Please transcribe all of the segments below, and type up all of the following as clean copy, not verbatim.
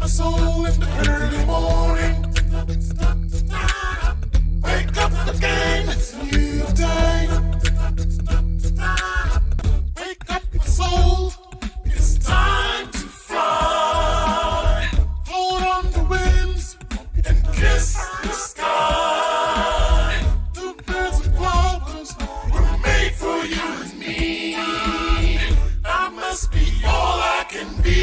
soul in the early morning. Wake up again, it's a new day. Wake up your soul, it's time to fly. Hold on the winds and kiss the sky. The birds and flowers were made for you and me. I must be all I can be.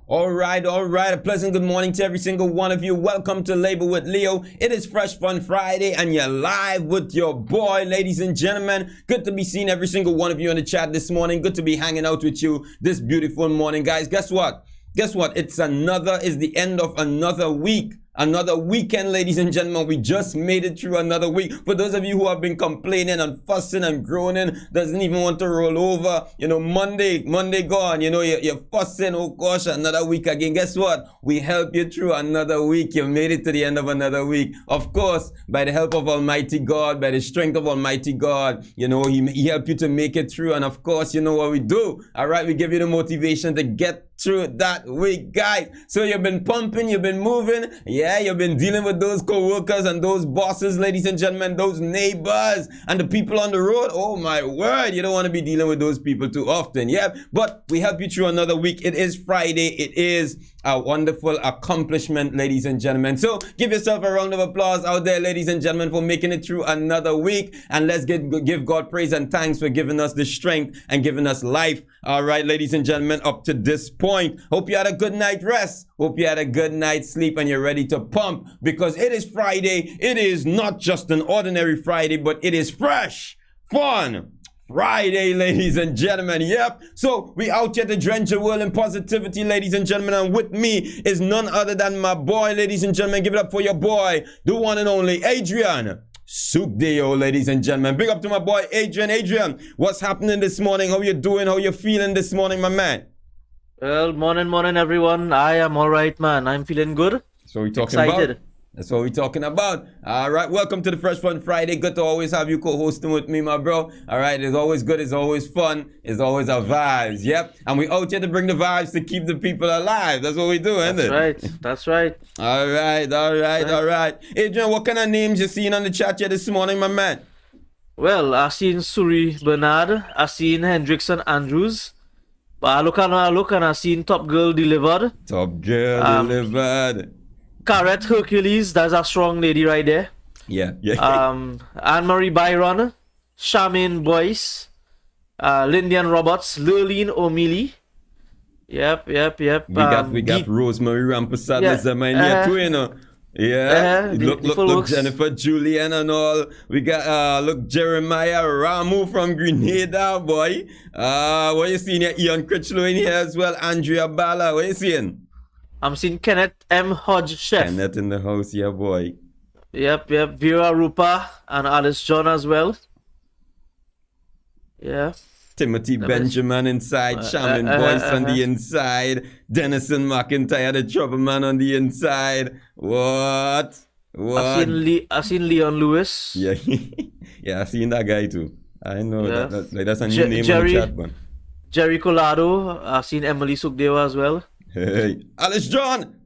All right. A pleasant good morning to every single one of you. Welcome to Label with Leo. It is Fresh Fun Friday and you're live with your boy, ladies and gentlemen. Good to be seeing every single one of you in the chat this morning. Good to be hanging out with you this beautiful morning, guys. Guess what? It's the end of another week. Another weekend, ladies and gentlemen. We just made it through another week. For those of you who have been complaining and fussing and groaning, doesn't even want to roll over, Monday gone, you're fussing, oh gosh, another week again. Guess what? We help you through another week. You made it to the end of another week. Of course, by the help of Almighty God, by the strength of Almighty God, He helped you to make it through. And of course, you know what we do. All right, we give you the motivation to get through that week, guys. So you've been pumping, you've been moving. Yeah, you've been dealing with those co-workers and those bosses, ladies and gentlemen, those neighbors and the people on the road. Oh my word, you don't want to be dealing with those people too often. Yeah, but we help you through another week. It is Friday. It is a wonderful accomplishment, ladies and gentlemen. So give yourself a round of applause out there, ladies and gentlemen, for making it through another week. And let's give God praise and thanks for giving us the strength and giving us life. All right, ladies and gentlemen, up to this point. Hope you had a good night rest. Hope you had a good night's sleep and you're ready to pump because it is Friday. It is not just an ordinary Friday, but it is fresh, fun Friday, ladies and gentlemen. Yep. So we out here to drench the world in positivity, ladies and gentlemen. And with me is none other than my boy, ladies and gentlemen. Give it up for your boy, the one and only Adrian Sukdeo, ladies and gentlemen. Big up to my boy Adrian. Adrian, what's happening this morning? How you doing? How you feeling this morning, my man? Well, morning, everyone. I am all right, man. I'm feeling good. So we're talking Excited. about. That's what we're talking about. All right. Welcome to the Fresh Fun Friday. Good to always have you co-hosting with me, my bro. All right. It's always good. It's always fun. It's always our vibes. Yep. And we out here to bring the vibes to keep the people alive. That's what we do, isn't it? That's right. All right. Adrian, what kind of names you seen on the chat here this morning, my man? Well, I seen Suri Bernard. I seen Hendrickson Andrews. But I look and I seen Top Girl Delivered. Top Girl Delivered. Carrot Hercules, that's a strong lady right there. Yeah. Anne-Marie Byron, Charmaine Boyce, Lindian Roberts, Lurleen O'Mealy. Yep. We got Rosemary Rampersad as a man here too, you know. Yeah, look, Jennifer Julian and all. We got look, Jeremiah Ramu from Grenada, boy. What you seeing here? Ian Critchlow in here as well. Andrea Bala, what you seeing? I'm seeing Kenneth M. Hodge, chef. Kenneth in the house, yeah, boy. Yep. Vera Rupa and Alice John as well. Yeah. Timothy Benjamin inside, Shaman Boyce on the inside, Denison McIntyre, the trouble man on the inside. What? I've seen Leon Lewis. Yeah, yeah, I've seen that guy too. I know that's a new name on the chat, man. Jerry Collado. I've seen Emily Sukdeo as well. Hey, Alice John,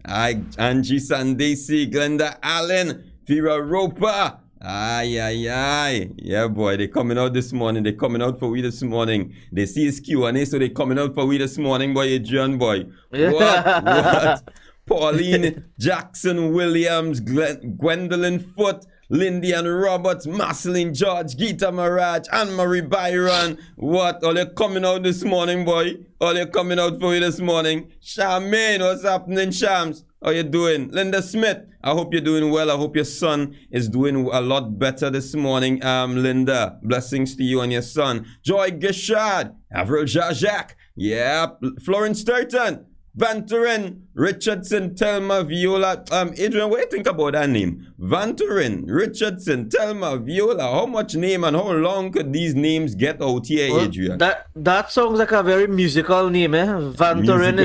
Angie Sandesi, Glenda Allen, Vera Roper. Aye. Yeah, boy, they coming out this morning. They coming out for we this morning. They see his Q&A, so they coming out for we this morning, boy, Adrian, boy. Yeah. What? Pauline Jackson Williams, Gwendolyn Foote, Lindian Roberts, Marceline George, Gita Maraj, Anne-Marie Byron. What? All you coming out this morning, boy? All you coming out for you this morning? Charmaine, what's happening, Shams? How you doing? Linda Smith, I hope you're doing well. I hope your son is doing a lot better this morning. Linda, blessings to you and your son. Joy Gishad, Avril Jajak, yeah, Florence Sturton, Vanturin, Richardson, Telma, Viola. Adrian, what do you think about that name? Vanturin, Richardson, Telma, Viola. How much name and how long could these names get out here, Adrian? That sounds like a very musical name, eh? Vanturin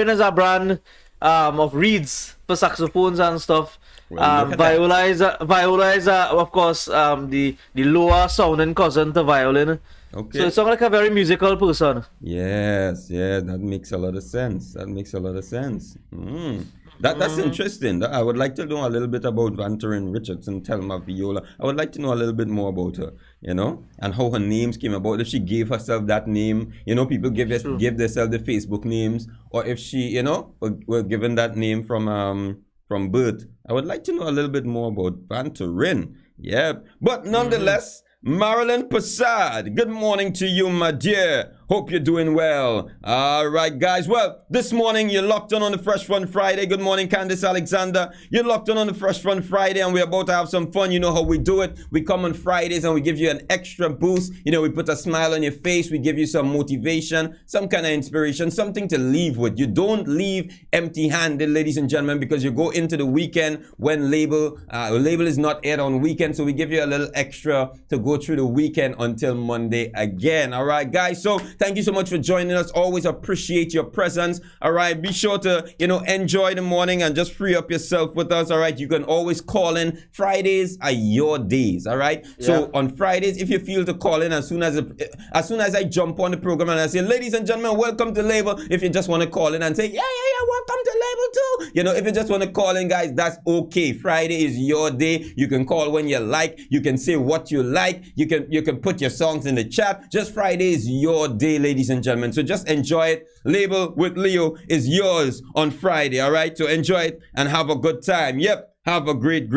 is a brand of reeds for saxophones and stuff. Well, look at that. Viola is of course the lower sounding cousin to violin. Okay. So it sounds like a very musical person. Yes, yeah, that makes a lot of sense. That makes a lot of sense. That's interesting. I would like to know a little bit about Vanterin Richardson, Thelma Viola. I would like to know a little bit more about her, you know, and how her names came about. If she gave herself that name, you know, people give themselves the Facebook names, or if she, you know, were given that name from birth. I would like to know a little bit more about Vanterin. Yeah, but nonetheless. Marilyn Passad, good morning to you, my dear. Hope you're doing well. All right, guys. Well, this morning you're locked on the Fresh Fun Friday. Good morning, Candice Alexander. You're locked on the Fresh Fun Friday, and we're about to have some fun. You know how we do it. We come on Fridays and we give you an extra boost. You know, we put a smile on your face. We give you some motivation, some kind of inspiration, something to leave with. You don't leave empty-handed, ladies and gentlemen, because you go into the weekend when label is not aired on weekend. So we give you a little extra to go through the weekend until Monday again. All right, guys. So thank you so much for joining us. Always appreciate your presence. All right, be sure to, you know, enjoy the morning and just free up yourself with us. All right, you can always call in. Fridays are your days. All right. Yeah. So on Fridays, if you feel to call in as soon as I jump on the program and I say, ladies and gentlemen, welcome to Label. If you just want to call in and say, yeah, welcome to Label too. You know, if you just want to call in, guys, that's okay. Friday is your day. You can call when you like. You can say what you like. You can put your songs in the chat. Just Friday is your day, ladies and gentlemen. So just enjoy it. Label with Leo is yours on Friday. All right. So enjoy it and have a good time. Yep. Have a great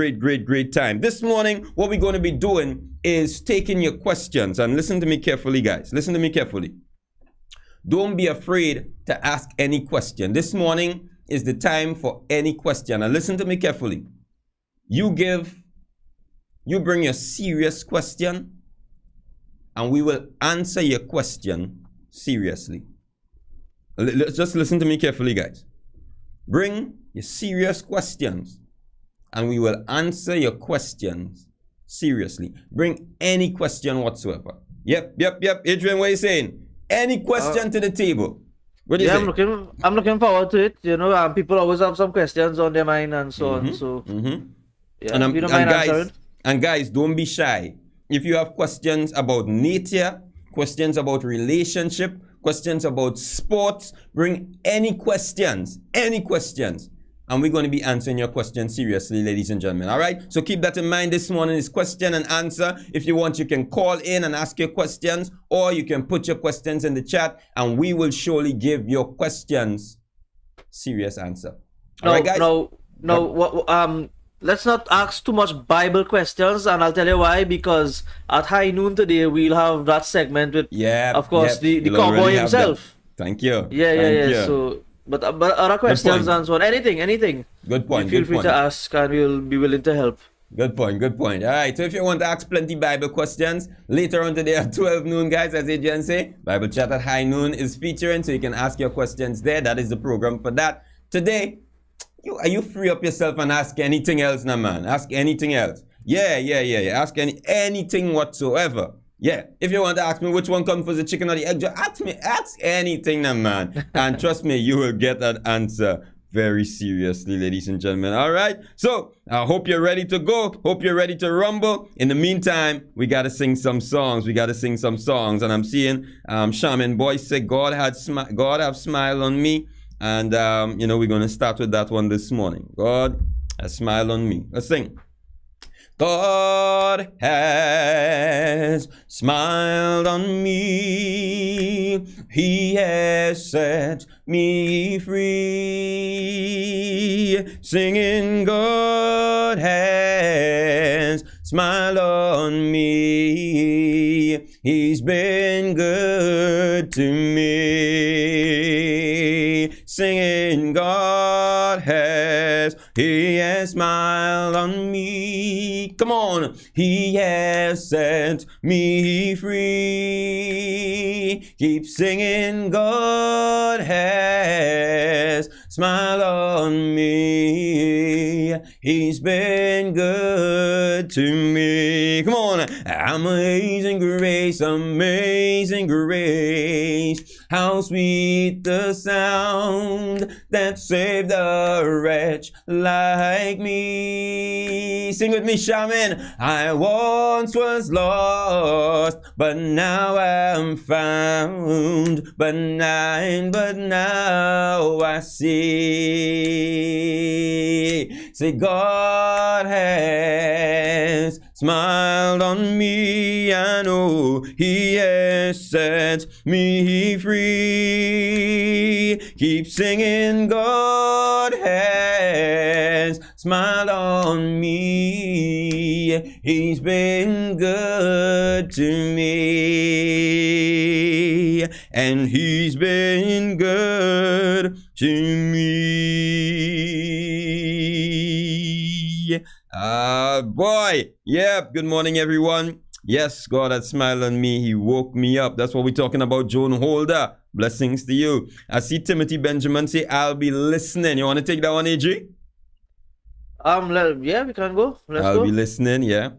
time. This morning, what we're going to be doing is taking your questions. And listen to me carefully, guys. Listen to me carefully. Don't be afraid to ask any question. This morning is the time for any question. And listen to me carefully. You bring your serious question, and we will answer your question seriously. Just listen to me carefully, guys. Bring your serious questions, and we will answer your questions seriously. Bring any question whatsoever. Yep. Adrian, what are you saying? Any question to the table. What do you say? I'm looking forward to it. You know, people always have some questions on their mind and so on. So, yeah, we don't mind answering. And guys, don't be shy. If you have questions about nature, questions about relationship, questions about sports, bring any questions. And we're going to be answering your questions seriously, ladies and gentlemen. All right? So keep that in mind. This morning is question and answer. If you want, you can call in and ask your questions, or you can put your questions in the chat, and we will surely give your questions serious answer. All right, guys? Let's not ask too much Bible questions, and I'll tell you why. Because at high noon today, we'll have that segment with, of course, the cowboy himself. Thank you. Yeah. So, but other questions and so on, anything. Good point. Feel free to ask, and we'll be willing to help. Good point. All right. So if you want to ask plenty Bible questions later on today at 12 noon, guys, as Adrian say, Bible Chat at high noon is featuring, so you can ask your questions there. That is the program for that today. You free up yourself and ask anything else now, man. Ask anything else. Yeah. Ask anything whatsoever. Yeah. If you want to ask me which one comes first, the chicken or the egg, just ask anything now, man. And trust me, you will get that answer very seriously, ladies and gentlemen. All right. So I hope you're ready to go. Hope you're ready to rumble. In the meantime, we got to sing some songs. And I'm seeing Shaman Boy say, God have smiled on me. And, you know, we're going to start with that one this morning. God has smiled on me. Let's sing. God has smiled on me. He has set me free. Singing, God has smiled on me. He's been good to me. Singing, God has, He has smiled on me. Come on. He has set me free. Keep singing, God has smiled on me. He's been good to me. Come on. Amazing grace, grace. How sweet the sound that saved a wretch like me. Sing with me, shaman. I once was lost, but now I'm found. But now I see. Say, God has smiled on me. I know He has set me free. Keep singing, God has smiled on me. He's been good to me, and He's been good to me. Boy. Yep. Good morning, everyone. Yes, God had smiled on me. He woke me up. That's what we're talking about, Joan Holder. Blessings to you. I see Timothy Benjamin say, I'll be listening. You want to take that one, AJ? Yeah, we can go. I'll be listening, yeah.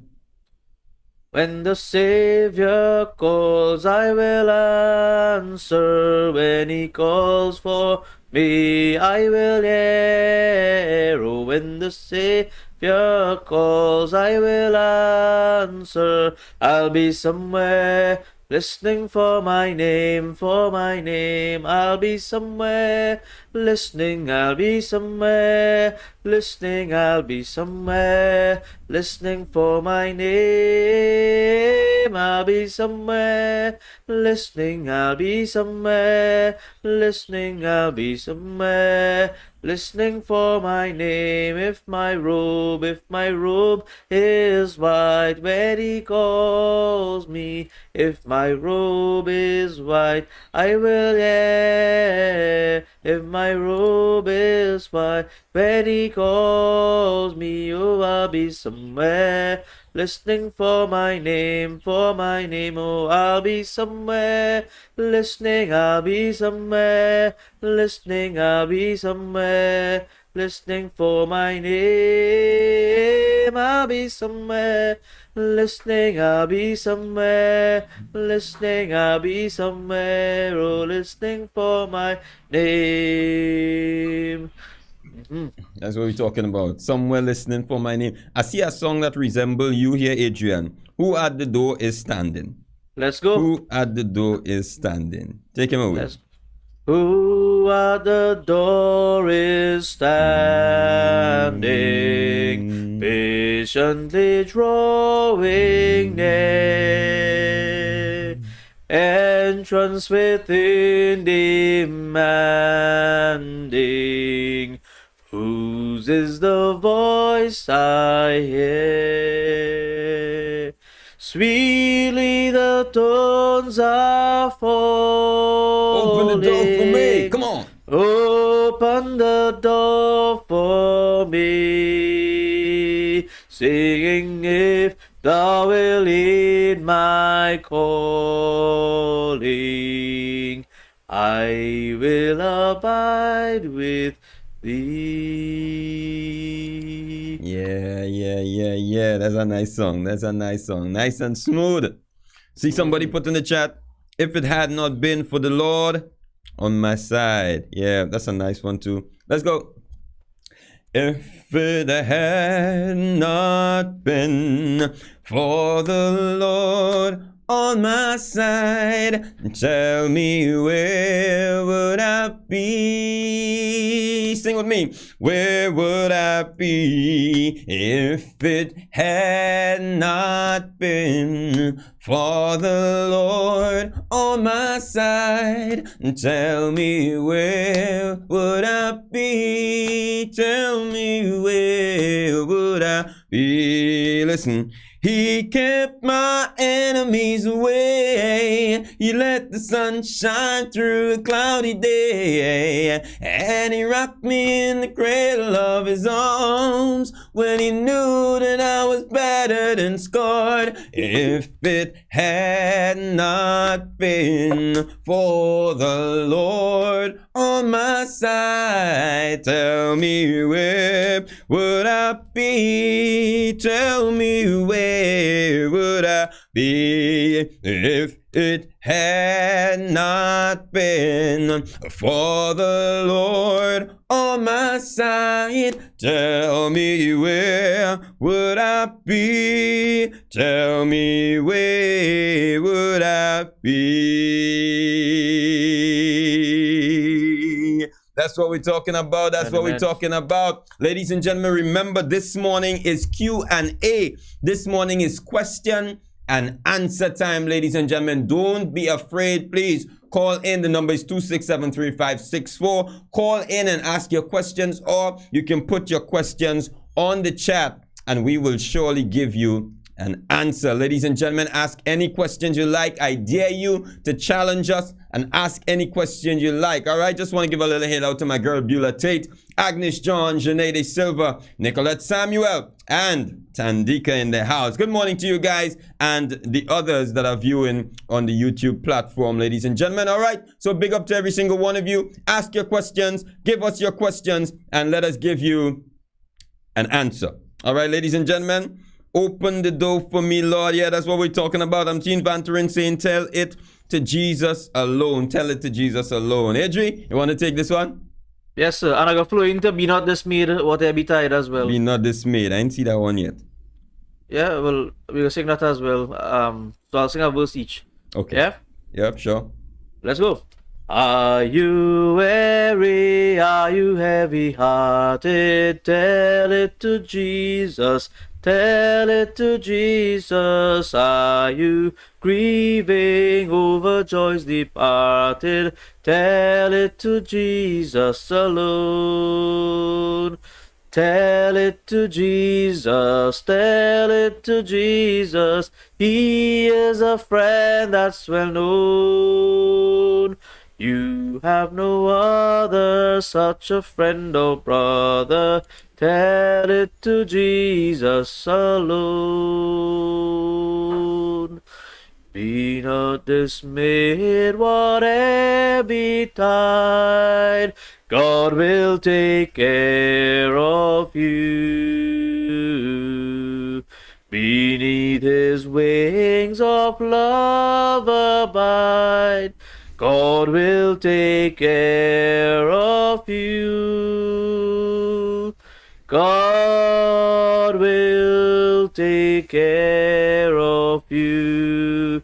When the Savior calls, I will answer. When He calls for me, I will hear. Oh, when the Savior calls, I will answer. I'll be somewhere listening for my name, for my name. I'll be somewhere listening. I'll be somewhere listening. I'll be somewhere listening for my name. I'll be somewhere listening. I'll be somewhere listening. I'll be somewhere listening for my name. If my robe is white when He calls me, if my robe is white, I will hear. If my robe is white when He calls me, oh, I'll be somewhere listening for my name, for my name. Oh, I'll be somewhere listening. I'll be somewhere listening. I'll be somewhere listening for my name. I'll be somewhere listening. I'll be somewhere listening. I'll be somewhere, oh, listening for my name. That's what we're talking about. Somewhere listening for my name. I see a song that resembles you here, Adrian. Who at the door is standing? Let's go. Who at the door is standing? Take him away. Who at the door is standing, patiently drawing near, entrance within demanding, whose is the voice I hear? Sweetly the tones are falling. Open the door for me. Come on. Open the door for me. Singing, if Thou wilt lead my calling, I will abide with Thee. Yeah. That's a nice song. Nice and smooth. See somebody put in the chat, if it had not been for the Lord on my side. Yeah, that's a nice one too. Let's go. If it had not been for the Lord on my side, tell me, where would I be? Sing with me. Where would I be if it had not been for the Lord on my side? Tell me, where would I be? Tell me, where would I be? Listen. He kept my enemies away. He let the sun shine through a cloudy day. And He rocked me in the cradle of His arms when He knew that I was battered and scarred. If it had not been for the Lord on my side, tell me, where would I be? Tell me, where would I be if it had not been for the Lord on my side. Tell me where would I be? Tell me where would I be? That's what we're talking about. That's what we're talking about. Ladies and gentlemen, remember this morning is Q&A. This morning is question and answer time, ladies and gentlemen. Don't be afraid, please. Call in. The number is 267-3564. Call in and ask your questions, or you can put your questions on the chat and we will surely give you an answer. Ladies and gentlemen, ask any questions you like. I dare you to challenge us and ask any question you like. All right, just want to give a little hit out to my girl Beulah Tate, Agnes John, Janae De Silva, Nicolette Samuel, and Tandika in the house. Good morning to you guys and the others that are viewing on the YouTube platform, ladies and gentlemen. All right, so big up to every single one of you. Ask your questions, give us your questions, and let us give you an answer. All right, ladies and gentlemen. Open the door for me, Lord. Yeah, that's what we're talking about. I'm seeing Vanterin saying, tell it to Jesus alone. Tell it to Jesus alone. Adri, you want to take this one? Yes, sir. And I got flow into Be Not Dismayed, What I Be Tired as well. Be Not Dismayed. I didn't see that one yet. Yeah, well, we will sing that as well. So I'll sing a verse each. Okay. Yeah? Yep, sure. Let's go. Are you weary? Are you heavy-hearted? Tell it to Jesus. Tell it to Jesus. Are you grieving over joys departed? Tell it to Jesus alone. Tell it to Jesus. Tell it to Jesus. He is a friend that's well known. You have no other such a friend or brother. Tell it to Jesus alone. Be not dismayed, whatever betide. God will take care of you. Beneath his wings of love abide. God will take care of you. God will take care of you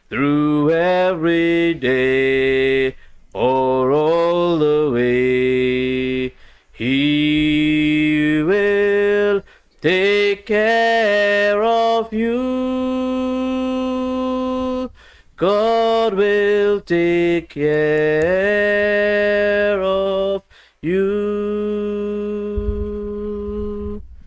through every day or all the way. He will take care of you. God will take care of you.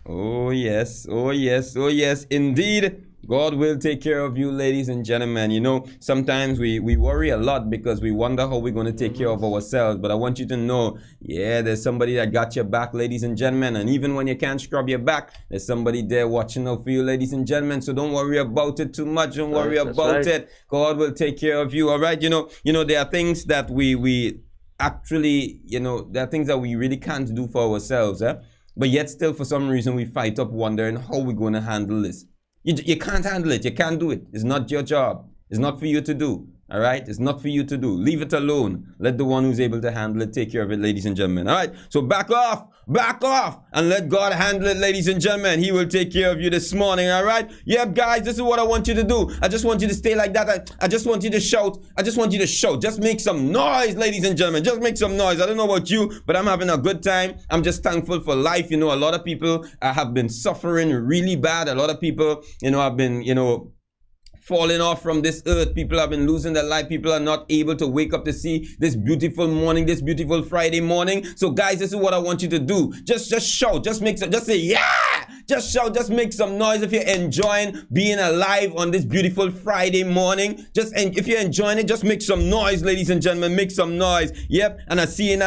Oh yes, oh yes, oh yes, indeed. God will take care of you, ladies and gentlemen. You know, sometimes we worry a lot because we wonder how we're going to take care of ourselves. But I want you to know, yeah, there's somebody that got your back, ladies and gentlemen. And even when you can't scrub your back, there's somebody there watching out for you, ladies and gentlemen. So don't worry about it too much. Don't worry about it. God will take care of you. All right. You know, there are things that we actually, there are things that we really can't do for ourselves. But yet still, for some reason, we fight up wondering how we're going to handle this. You can't handle it. You can't do it. It's not your job. It's not for you to do. All right? It's not for you to do. Leave it alone. Let the one who's able to handle it take care of it, ladies and gentlemen. All right? So back off, and let God handle it, ladies and gentlemen. He will take care of you this morning. All right? Yep, guys, this is what I want you to do. I just want you to stay like that. I just want you to shout. I just want you to shout. Just make some noise, ladies and gentlemen. Just make some noise. I don't know about you, but I'm having a good time. I'm just thankful for life. You know, a lot of people have been suffering really bad. A lot of people, have been, falling off from this earth. People have been losing their life. People are not able to wake up to see this beautiful morning, this beautiful Friday morning. So guys, this is what I want you to do. Just shout, just say yeah, just shout, just make some noise if you're enjoying being alive on this beautiful Friday morning. If you're enjoying it, just make some noise, ladies and gentlemen, make some noise. Yep. And I seen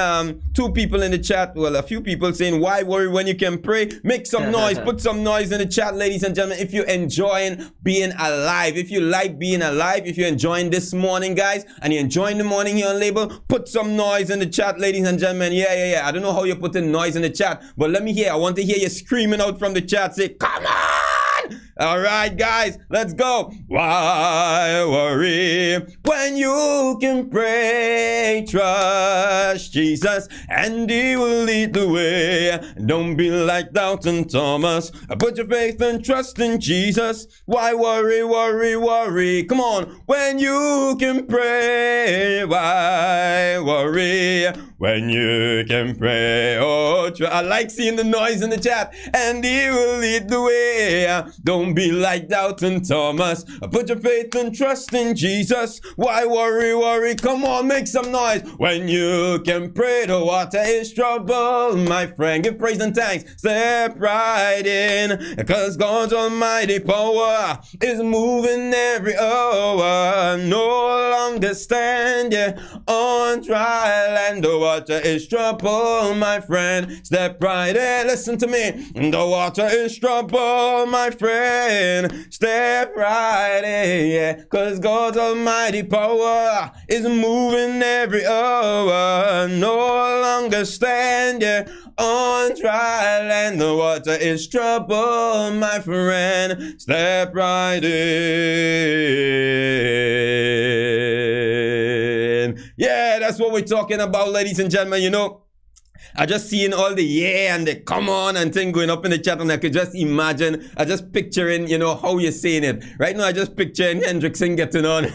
two people in the chat, well, a few people saying, why worry when you can pray? Make some noise, put some noise in the chat, ladies and gentlemen, if you're enjoying being alive. If you like being alive, if you're enjoying this morning, guys, and you're enjoying the morning here on LABL, put some noise in the chat, ladies and gentlemen. Yeah. I don't know how you're putting noise in the chat, but let me hear. I want to hear you screaming out from the chat. Say, come on! All right, guys, let's go. Why worry when you can pray? Trust Jesus and he will lead the way. Don't be like Doubting Thomas. Put your faith and trust in Jesus. Why worry, worry, worry? Come on, when you can pray. Why worry when you can pray? Oh, I like seeing the noise in the chat. And he will lead the way. Don't be like Doubting Thomas. Put your faith and trust in Jesus. Why worry, worry? Come on, make some noise. When you can pray, the water is trouble, my friend. Give praise and thanks. Step right in, because God's almighty power is moving every hour. No longer stand on trial, and the water is trouble, my friend. Step right in, listen to me. The water is trouble, my friend. Step right in, cause God's almighty power is moving every hour. No longer stand on trial, and the water is trouble, my friend. Step right in. Yeah, that's what we're talking about, ladies and gentlemen. You know, I just seeing all the yeah and the come on and thing going up in the chat, and I could just imagine, I just picturing, you know, how you're saying it. Right now, I just picturing Hendrickson getting on.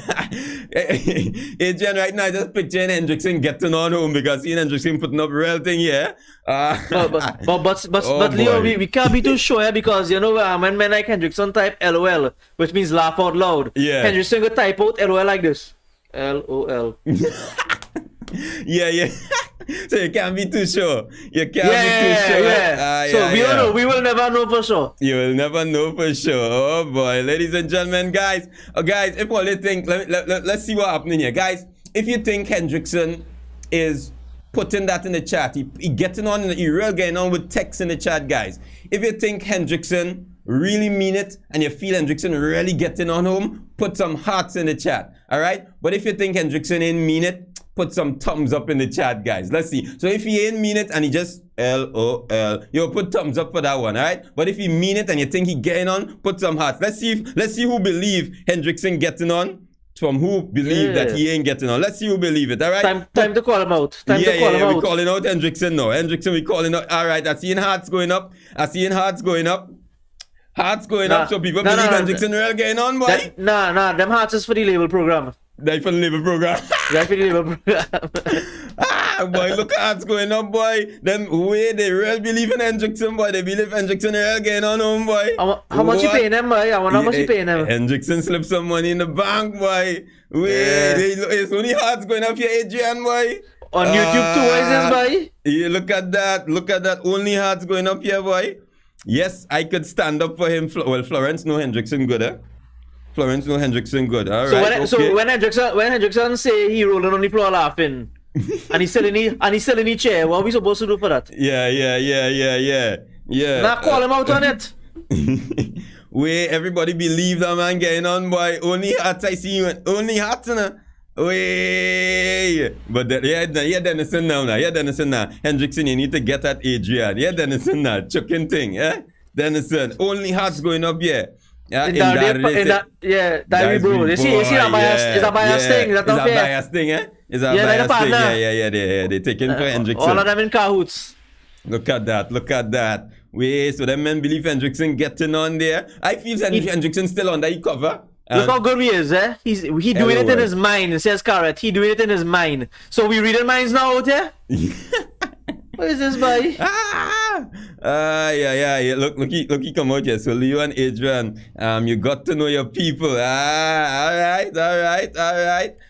Adrian, right now, I just picturing Hendrickson getting on home because seeing Hendrickson putting up real thing here. But Leo, we can't be too sure because, you know, when men like Hendrickson type LOL, which means laugh out loud. Yeah. Hendrickson could type out LOL like this. LOL. Yeah. So you can't be too sure. You can't be too sure. Yeah. So we don't know. We will never know for sure. You will never know for sure. Oh boy, ladies and gentlemen, guys. Guys, if all you think, let's see what happening here, guys. If you think Hendrickson is putting that in the chat, he getting on, he real getting on with text in the chat, guys. If you think Hendrickson really mean it and you feel Hendrickson really getting on home, put some hearts in the chat. All right. But if you think Hendrickson ain't mean it, put some thumbs up in the chat, guys. Let's see. So if he ain't mean it and he just LOL, yo, put thumbs up for that one, all right? But if he mean it and you think he getting on, put some hearts. Let's see who believe Hendrickson getting on from who believe that he ain't getting on. Let's see who believe it, all right? Time to call him out. Time to call him out. We're calling out Hendrickson now. Hendrickson, we calling out. All right, I seeing hearts going up. Hearts going up, so people believe Hendrickson real getting on, boy. Them hearts is for the label program. They for the label program. Boy, look at hearts going up, boy. Them way they really believe in Hendrickson, boy. They believe Hendrickson real getting on home, boy. How much you paying them, boy? How much you paying them? Hendrickson slipped some money in the bank, boy. It's only hearts going up here, Adrian, boy. On YouTube too, what is this, boy? Yeah, look at that. Only hearts going up here, boy. Yes, I could stand up for him. Well, Florence know Hendrickson good, eh? Florence know Hendrickson good. All right. So when Hendrickson say he rolling on the floor laughing, and he's selling the chair, what are we supposed to do for that? Yeah. Now call him out on it. Wait, everybody believe that man getting on, boy. Only hats I see you. Only hats, nah. Wait. But Dennison now. Hendrickson, you need to get at Adrian. Yeah, Dennison now. Chucking thing, yeah? Dennison. Only hats going up here. Yeah, Diary bro. You see that bias? Is that bias thing? Is that not fair? Bias thing, eh? Is that bias thing? Yeah. They're taking for Hendrickson. All of them in cahoots. Look at that. Wait, so them men believe Hendrickson getting on there. I feel Hendrickson still under the cover. Look how good he is, eh? He doing it in his mind, says Carrot. He doing it in his mind. So we reading minds now out here? What is this, boy? Yeah. Look, he come out here. So Leo and Adrian, you got to know your people. All right.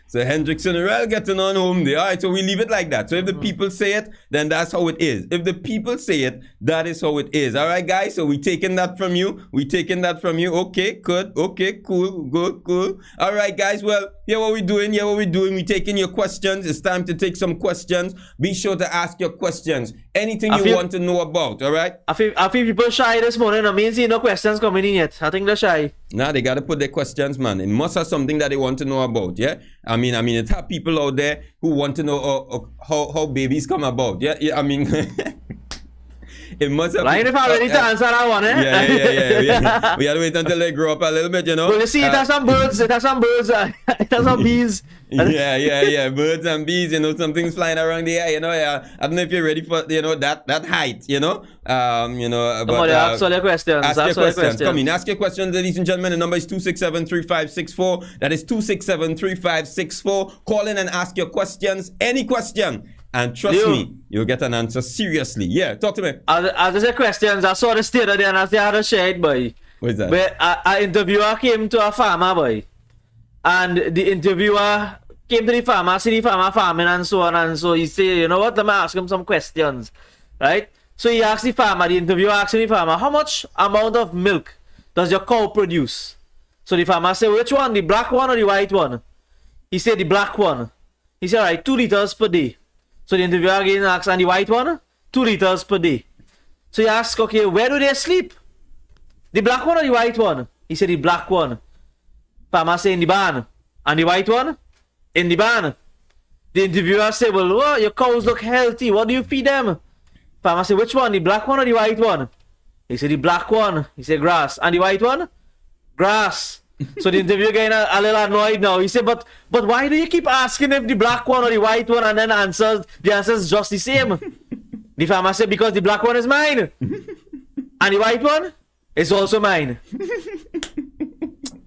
So Hendrickson real getting on home there. All right, so we leave it like that. So if the people say it, then that's how it is. If the people say it, that is how it is. All right, guys. So we taking that from you. Okay, good. Okay, cool. Good. All right, guys. Well, here what we doing. We taking your questions. It's time to take some questions. Be sure to ask your questions. Anything you want to know about. All right. I feel people shy this morning. I mean, see no questions coming in yet. I think they're shy. Nah, they gotta put their questions, man. It must have something that they want to know about. Yeah. I mean, it have people out there who want to know how babies come about. Yeah. I mean, it must have. Like if I'm ready to answer that one, eh? Yeah. We had to wait until they grow up a little bit, you know. Well, you see, it has some birds. It has some birds. It has some bees. Yeah. Birds and bees, you know, something's flying around the air, you know. Yeah. I don't know if you're ready for, you know, that height, you know. But Ask all your questions. Ask your questions. Come in, ask your questions, ladies and gentlemen. The number is 267-3564. That is 267-3564. Call in and ask your questions, any question. And trust me, you'll get an answer seriously. Yeah, talk to me. As I say questions, I saw the state of the and I had to share it, boy. What is that? But an interviewer came to a farmer, boy. And the interviewer came to the farmer, see the farmer farming and so on. And so he said, you know what, let me ask him some questions. Right? So he asked the farmer, the interviewer asked the farmer, how much amount of milk does your cow produce? So the farmer said, which one, the black one or the white one? He said, the black one. He said, all right, 2 liters per day. So the interviewer again asks, and the white one, 2 liters per day. So he asks, okay, where do they sleep? The black one or the white one? He said, the black one. Farmer said, in the barn. And the white one? In the barn. The interviewer said, well, oh, your cows look healthy. What do you feed them? Farmer said, which one? The black one or the white one? He said, the black one. He said, grass. And the white one? Grass. So the interviewer getting a little annoyed now. He said, but why do you keep asking if the black one or the white one and then the answer is just the same? The farmer said, because the black one is mine. And the white one is also mine.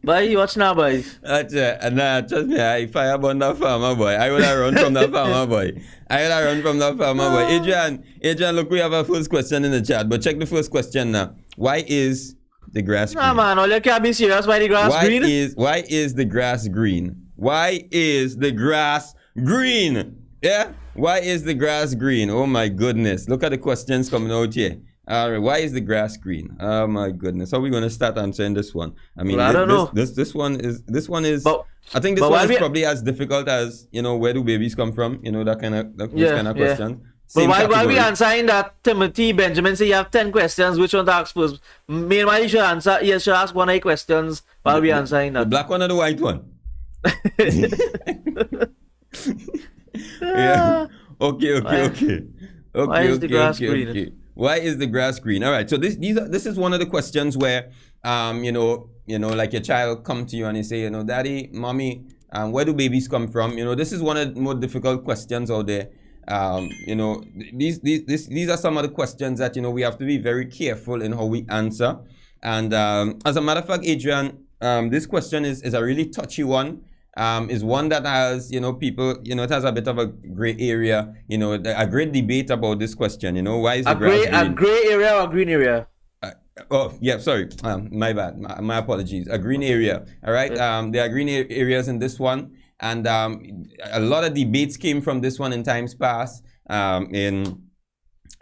Boy, watch now, boy. Trust me, if I had on that farmer, boy, I would have run from that farmer, boy. Adrian, look, we have our first question in the chat, but check the first question now. Why is the grass green? Nah, man, all you can't be serious. Why the grass green? Why is the grass green? Why is the grass green? Yeah? Why is the grass green? Oh my goodness. Look at the questions coming out here. All right, why is the grass green? Oh my goodness. How are we going to start answering this one? I mean, well, I don't know. This one is I think this one is probably as difficult as, you know, where do babies come from? You know, that kind of question. But why we answering that? Timothy Benjamin say you have 10 questions. Which one to ask first? Meanwhile, you should answer. You should ask 1 8 questions while we answering that. The black one or the white one? Yeah. Okay. Why is the grass green? Why is the grass green? All right. So this is one of the questions where you know, like your child come to you and they say, you know, daddy, mommy, where do babies come from? You know, this is one of the more difficult questions out there. You know, these are some of the questions that, you know, we have to be very careful in how we answer. And as a matter of fact, Adrian, this question is a really touchy one. Is one that has, you know, people, you know, it has a bit of a gray area, you know, a great debate about this question, you know, why is the grass green? A gray area or a green area? Oh, yeah, sorry. My bad. My apologies. A green area. All right. There are green areas in this one. And a lot of debates came from this one in times past. Even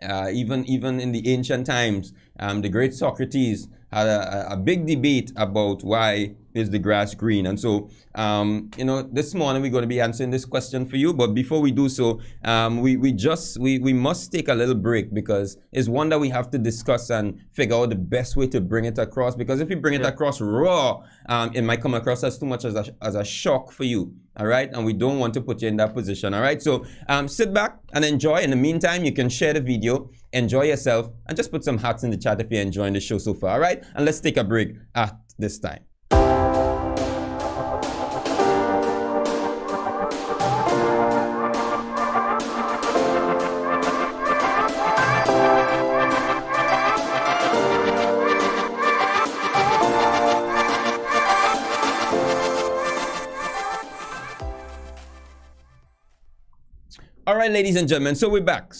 in the ancient times, the great Socrates had a big debate about why is the grass green. And so, you know, this morning we're going to be answering this question for you. But before we do so, we must take a little break, because it's one that we have to discuss and figure out the best way to bring it across. Because if we bring it across raw, it might come across as too much as a shock for you. All right. And we don't want to put you in that position. All right. So sit back and enjoy. In the meantime, you can share the video, enjoy yourself, and just put some hearts in the chat if you're enjoying the show so far. All right. And let's take a break at this time. All right, ladies and gentlemen, so we're back.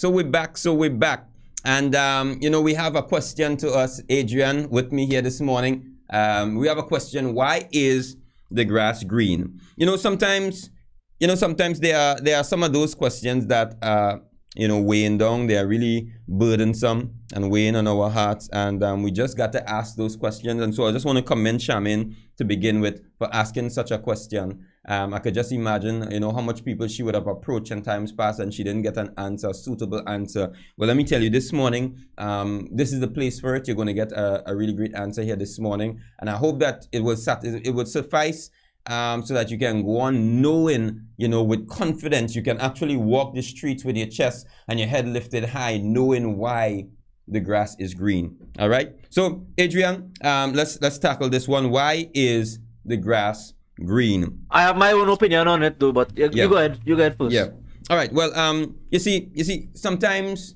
And, you know, we have a question to us, Adrian, with me here this morning. We have a question: why is the grass green? You know, sometimes there are some of those questions that you know, weighing down. They are really burdensome and weighing on our hearts, and we just got to ask those questions. And so I just want to commend Charmaine to begin with for asking such a question. I could just imagine, you know, how much people she would have approached in times past, and she didn't get an answer, a suitable answer. Well, let me tell you, this morning, this is the place for it. You're going to get a really great answer here this morning, and I hope that it would suffice so that you can go on knowing, you know, with confidence, you can actually walk the streets with your chest and your head lifted high, knowing why the grass is green. All right. So Adrian, let's tackle this one. Why is the grass green? I have my own opinion on it, though. But you go ahead. You go ahead first. Yeah. All right. Well, you see, sometimes,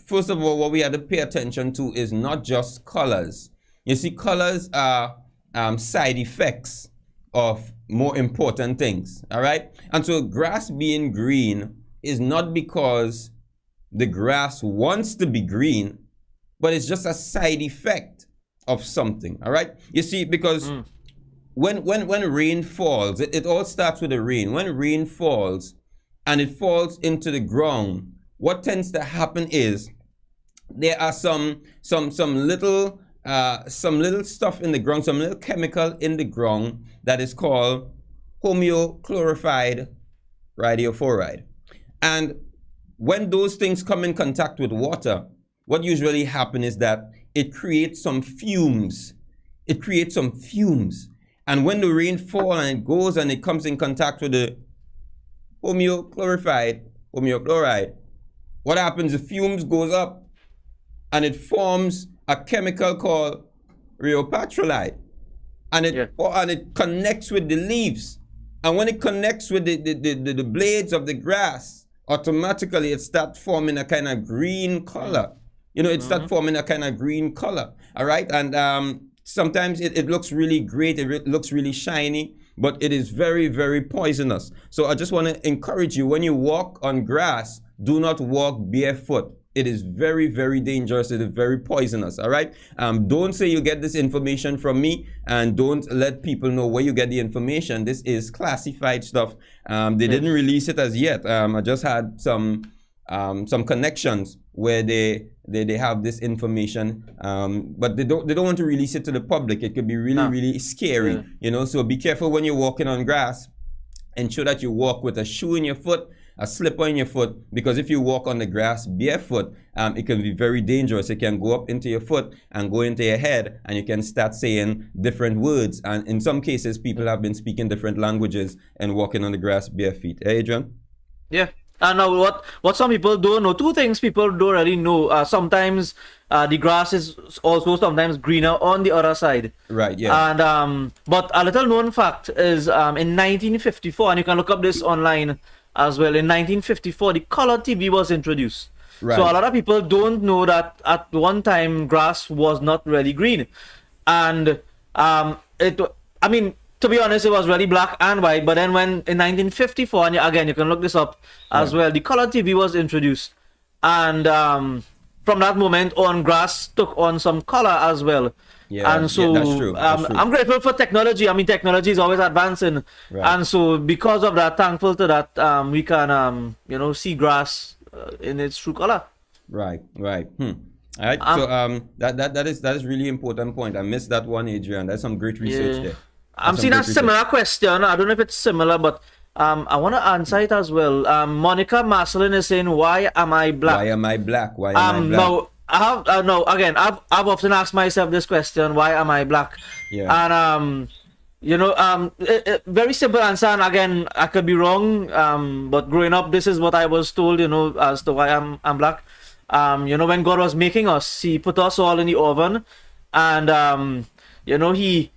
first of all, what we have to pay attention to is not just colors. You see, colors are side effects of more important things. All right. And so grass being green is not because the grass wants to be green, but it's just a side effect of something. All right. You see, because when rain falls, it all starts with the rain. When rain falls and it falls into the ground, what tends to happen is there are some little stuff in the ground, some little chemical in the ground that is called homeochlorified radiofluoride. And when those things come in contact with water, what usually happens is that it creates some fumes. It creates some fumes. And when the rain falls and it goes and it comes in contact with the homeochloride, what happens? The fumes goes up and it forms a chemical called rheopatrolide, and it connects with the leaves. And when it connects with the blades of the grass, automatically it starts forming a kind of green color. You know, it starts forming a kind of green color. All right, and sometimes it looks really great. It looks really shiny, but it is very, very poisonous. So I just want to encourage you, when you walk on grass, do not walk barefoot. It is very, very dangerous. It is very poisonous. All right. Don't say you get this information from me, and don't let people know where you get the information. This is classified stuff. They didn't release it as yet. I just had some connections where they have this information, but they don't want to release it to the public. It could be really scary. You know. So be careful when you're walking on grass. Ensure that you walk with a shoe in your foot, a slipper in your foot, because if you walk on the grass barefoot, it can be very dangerous. It can go up into your foot and go into your head, and you can start saying different words. And in some cases, people have been speaking different languages and walking on the grass bare feet. Hey, Adrian? Yeah. And now what some people don't know, two things people don't really know. Sometimes the grass is also sometimes greener on the other side. Right, yeah. And but a little known fact is in 1954, and you can look up this online as well. In 1954, the color TV was introduced. Right. So a lot of people don't know that at one time grass was not really green, and to be honest, it was really black and white. But then when in 1954, and again you can look this up as well, the color TV was introduced, and from that moment on, grass took on some color as well. Yeah, and so that's true. I'm grateful for technology. I mean, technology is always advancing, and so because of that, thankful to that, we can see grass in its true color. Right. All right. So that is really important point. I missed that one, Adrian. There's some great research there. I'm seeing a similar question. I don't know if it's similar, but I want to answer it as well. Monica Marcelin is saying, "Why am I black? Why am I black? Why am I black?" No, I've often asked myself this question: why am I black? Yeah. And very simple answer. And again, I could be wrong. But growing up, this is what I was told. As to why I'm black. When God was making us, He put us all in the oven, and He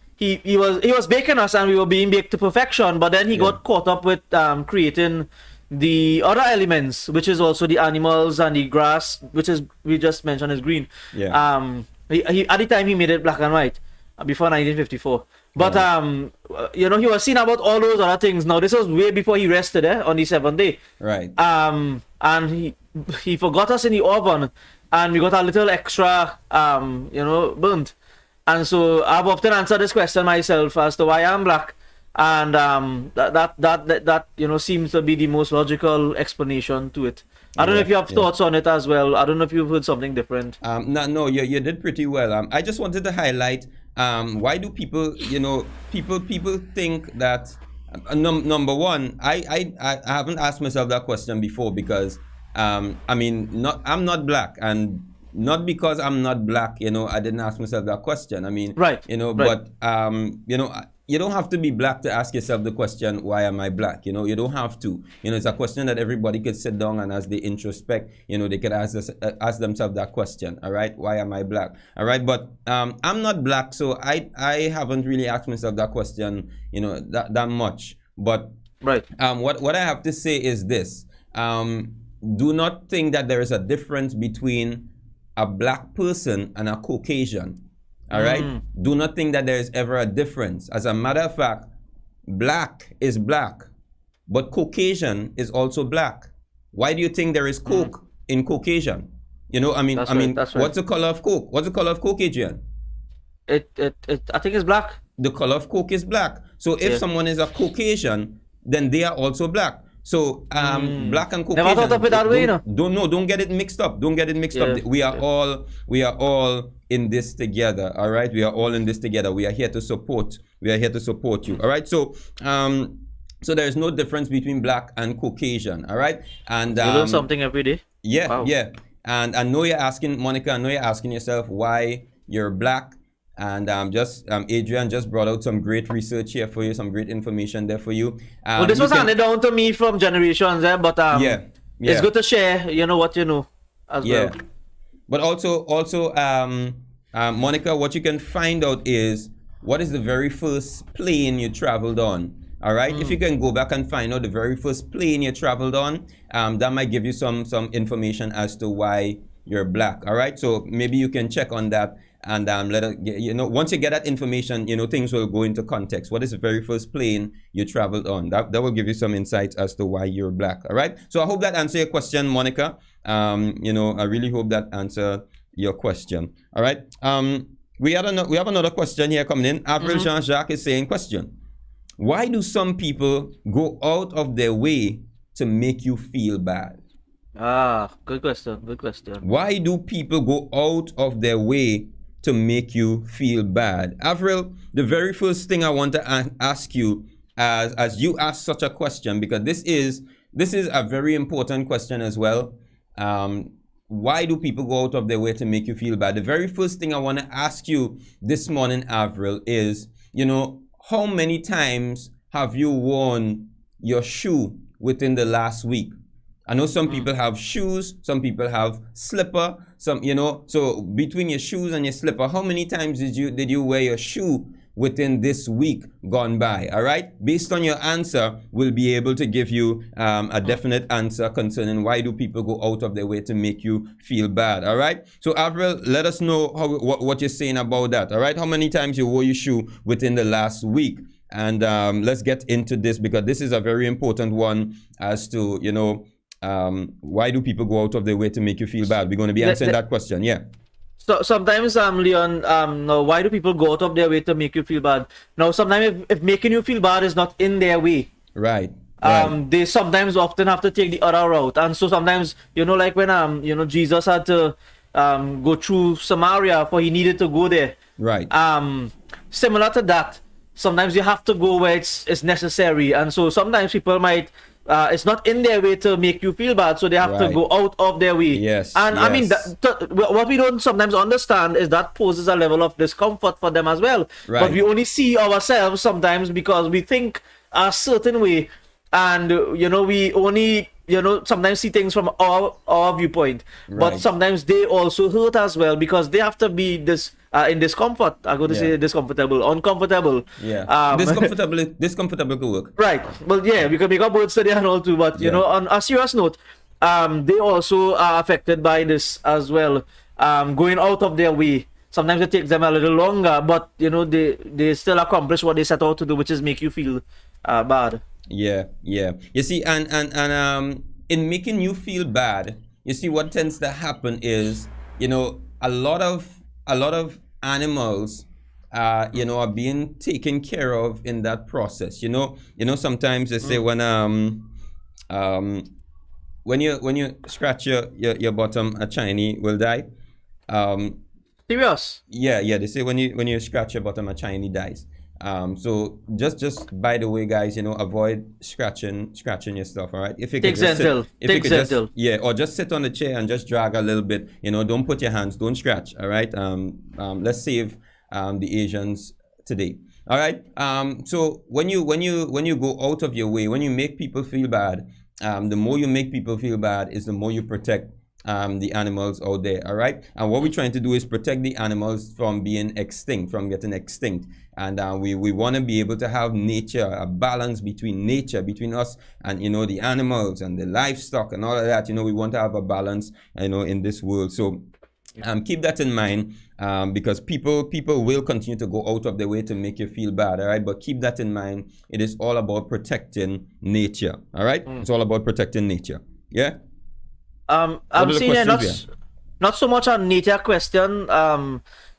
was baking us, and we were being baked to perfection. But then He got caught up with creating the other elements, which is also the animals and the grass, which is we just mentioned is green. Yeah. He at the time He made it black and white before 1954. But He was seeing about all those other things. Now this was way before He rested on the seventh day. Right. And He forgot us in the oven, and we got a little extra burnt. And so I've often answered this question myself as to why I'm black, and that seems to be the most logical explanation to it. I don't know if you have thoughts on it as well. I don't know if you've heard something different. No, you did pretty well. I just wanted to highlight why do people think that number one, I haven't asked myself that question before, because I'm not black, and not because I'm not black, I didn't ask myself that question. I mean, right. But you don't have to be black to ask yourself the question, why am I black? You know, you don't have to. You know, it's a question that everybody could sit down and as they introspect, you know, they could ask themselves that question. All right, why am I black? All right, but I'm not black, so I haven't really asked myself that question, you know, that much. But Right. What I have to say is this. Do not think that there is a difference between a black person and a Caucasian. All right? Do not think that there is ever a difference. As a matter of fact, black is black, but Caucasian is also black. Why do you think there is Coke in Caucasian? You know, I mean, That's right. what's the color of Coke? What's the color of Caucasian? I think it's black. The color of Coke is black. So if someone is a Caucasian, then they are also black. So black and Caucasian. Never thought of it that way, you know. Don't get it mixed up. Don't get it mixed up. We are all in this together. All right. We are all in this together. We are here to support. We are here to support you. All right. So so there is no difference between black and Caucasian. All right. And You learn something every day. yeah, Wow. yeah. And I know you're asking, Monica, I know you're asking yourself why you're black. And Adrian just brought out some great research here for you, some great information there for you. Well, this was handed down to me from generations, but it's good to share, you know, what you know as well. But also, Monica, what you can find out is what is the very first plane you traveled on. All right, if you can go back and find out the very first plane you traveled on, that might give you some information as to why you're black. All right, so maybe you can check on that. And let us get, you know, once you get that information, you know, things will go into context. What is the very first plane you traveled on? That will give you some insights as to why you're black. All right. So I hope that answered your question, Monica. You know, I really hope that answered your question. All right. We have another question here coming in. Avril Jean-Jacques is saying, question: why do some people go out of their way to make you feel bad? Good question. Good question. Why do people go out of their way to make you feel bad? Avril, the very first thing I want to ask you as you ask such a question, because this is a very important question as well. Why do people go out of their way to make you feel bad? The very first thing I want to ask you this morning, Avril, is, you know, how many times have you worn your shoe within the last week? I know some people have shoes, some people have slipper, some, you know, so between your shoes and your slipper, how many times did you wear your shoe within this week gone by? All right, based on your answer, we'll be able to give you a definite answer concerning why do people go out of their way to make you feel bad. All right, so Avril, let us know what you're saying about that. All right, how many times you wore your shoe within the last week? And let's get into this, because this is a very important one as to, you know, why do people go out of their way to make you feel bad? We're going to be answering that question. Yeah. So sometimes, Leon, now, why do people go out of their way to make you feel bad? Now, sometimes if making you feel bad is not in their way, right. They sometimes often have to take the other route. And so sometimes, you know, like when you know, Jesus had to go through Samaria, for he needed to go there. Right. Similar to that, sometimes you have to go where it's necessary. And so sometimes people might it's not in their way to make you feel bad, so they have to go out of their way. Yes. And I mean, what we don't sometimes understand is that poses a level of discomfort for them as well. Right. But we only see ourselves sometimes because we think a certain way, and you know, we only, you know, sometimes see things from our viewpoint. But sometimes they also hurt as well, because they have to be in discomfort. I'm going to say uncomfortable. Yeah. Discomfortable could work. Right. Well, yeah, we can make up words today and all too, but you know, on a serious note, they also are affected by this as well. Going out of their way. Sometimes it takes them a little longer, but you know, they still accomplish what they set out to do, which is make you feel bad. Yeah. You see, and in making you feel bad, you see what tends to happen is, you know, a lot of animals, you know, are being taken care of in that process. You know, sometimes they say when you scratch your bottom, a Chinese will die. Serious? Yeah. They say when you scratch your bottom, a Chinese dies. So just by the way, guys, you know, avoid scratching your stuff. All right. If you take Zentil. Take Zentil. Or just sit on the chair and just drag a little bit. You know, don't put your hands, don't scratch. All right. Let's save the Asians today. All right. So when you go out of your way, when you make people feel bad, the more you make people feel bad is the more you protect the animals out there. All right. And what we're trying to do is protect the animals from being extinct, from getting extinct. And we want to be able to have nature, a balance between nature, between us and, you know, the animals and the livestock and all of that. You know, we want to have a balance, you know, in this world. So keep that in mind, because people will continue to go out of their way to make you feel bad. All right. But keep that in mind. It is all about protecting nature. All right. It's all about protecting nature. Yeah. I'm seeing not so much a nature question.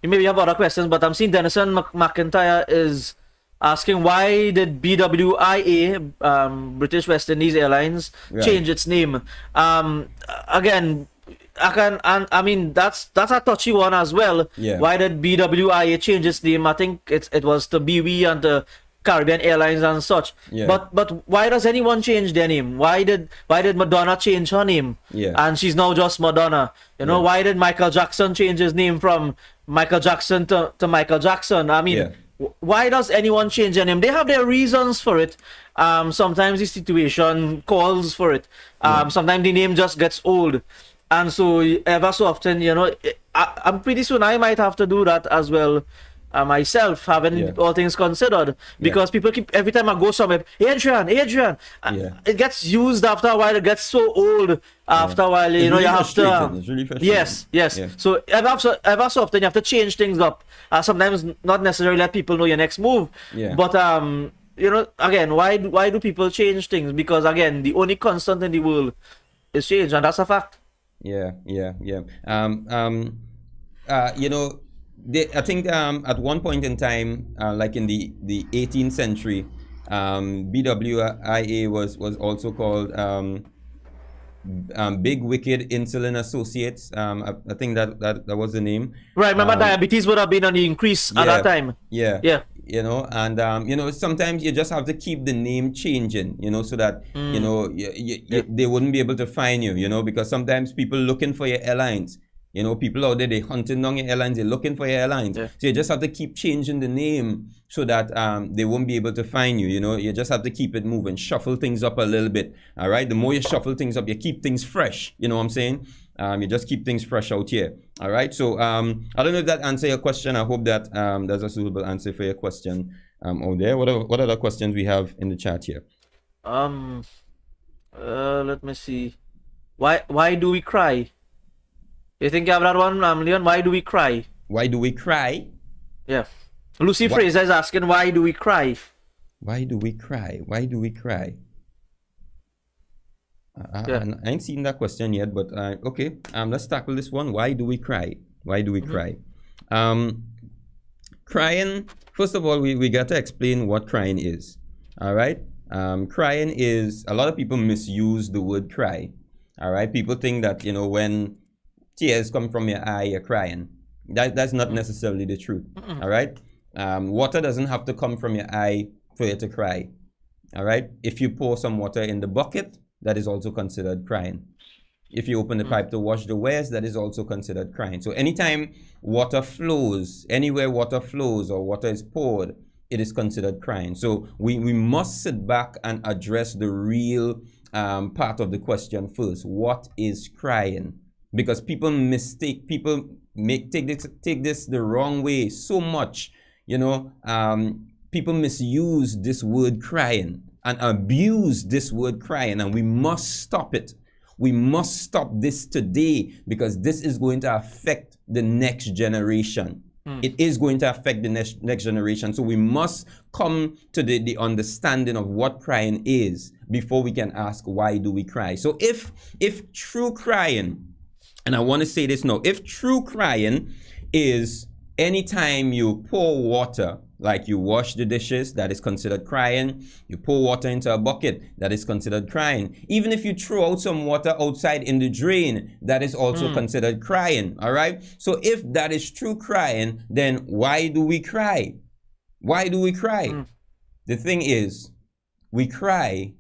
You maybe have other questions, but I'm seeing Denison McIntyre is asking, why did BWIA, British West Indies Airlines, change its name? Again, I mean that's a touchy one as well. Yeah. Why did BWIA change its name? I think it was to BW and the Caribbean Airlines and such. Yeah. But why does anyone change their name? Why did Madonna change her name? Yeah. And she's now just Madonna. You know, why did Michael Jackson change his name from Michael Jackson to Michael Jackson? I mean, why does anyone change their name? They have their reasons for it. Sometimes the situation calls for it. Sometimes the name just gets old. And so ever so often, you know, I'm pretty soon I might have to do that as well. Myself, having all things considered, because people keep, every time I go somewhere, Adrian, it gets used after a while. It gets so old after a while. You know, really you have to. It's really frustrating. Yes. So ever so often you have to change things up. Sometimes not necessarily let people know your next move. But you know, again, why do people change things? Because again, the only constant in the world is change, and that's a fact. You know, I think at one point in time, like in the 18th century, BWIA was also called Big Wicked Insulin Associates. I think that was the name. Right. Remember, diabetes would have been on the increase at that time. Yeah. You know, and you know, sometimes you just have to keep the name changing, you know, so that you know they wouldn't be able to find you, you know, because sometimes people looking for your airlines. You know, people out there, they hunting down your airlines, they're looking for your airlines. So you just have to keep changing the name so that they won't be able to find you. You know, you just have to keep it moving, shuffle things up a little bit. All right. The more you shuffle things up, you keep things fresh. You know what I'm saying? You just keep things fresh out here. All right. So I don't know if that answers your question. I hope that there's a suitable answer for your question out there. What other questions we have in the chat here? Let me see. Why do we cry? You think you have that one, Leon? Why do we cry? Why do we cry? Yeah. Lucy Fraser is asking, why do we cry? Why do we cry? Why do we cry? I ain't seen that question yet, but okay. Let's tackle this one. Why do we cry? Why do we cry? Crying, first of all, we got to explain what crying is. All right? Crying is, a lot of people misuse the word cry. All right? People think that, you know, when tears come from your eye, you're crying. That's not necessarily the truth. All right? Water doesn't have to come from your eye for you to cry. All right? If you pour some water in the bucket, that is also considered crying. If you open the pipe to wash the wares, that is also considered crying. So anytime water flows, anywhere water flows or water is poured, it is considered crying. So we must sit back and address the real part of the question first. What is crying? Because people take this the wrong way so much. You know, people misuse this word crying and abuse this word crying, and we must stop it. We must stop this today, because this is going to affect the next generation. It is going to affect the next generation. So we must come to the understanding of what crying is before we can ask, why do we cry? So if true crying, and I want to say this now, if true crying is anytime you pour water, like you wash the dishes, that is considered crying. You pour water into a bucket, that is considered crying. Even if you throw out some water outside in the drain, that is also considered crying. All right? So if that is true crying, then why do we cry? Why do we cry? The thing is, we cry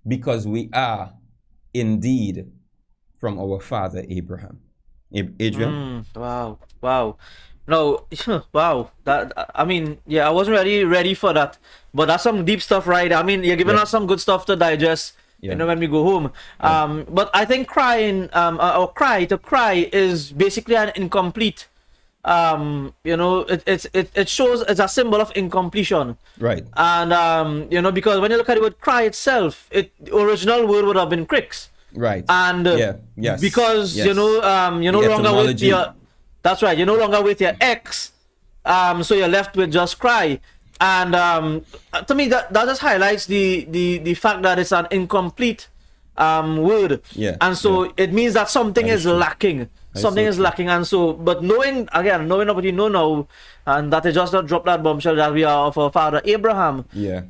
because we are indeed from our father Abraham. Adrian? Wow. No, wow. That I mean, yeah, I wasn't ready for that. But that's some deep stuff, right? I mean, you're giving Yeah. us some good stuff to digest. Yeah. When we go home. Yeah. But I think crying, or to cry is basically an incomplete. It shows it's a symbol of incompletion. Right. And because when you look at the word cry itself, the original word would have been cricks. Right. And Yeah. Yes. because Yes. you're no The longer with etymology. your, that's right, you're no longer with your ex, so you're left with just cry. And to me, that just highlights the fact that it's an incomplete word. Yeah, And so yeah. it means that something That is is true. lacking. Something so is true. lacking. And so, but knowing what you know now, and that it just not drop that bombshell that we are of our father Abraham. Yeah,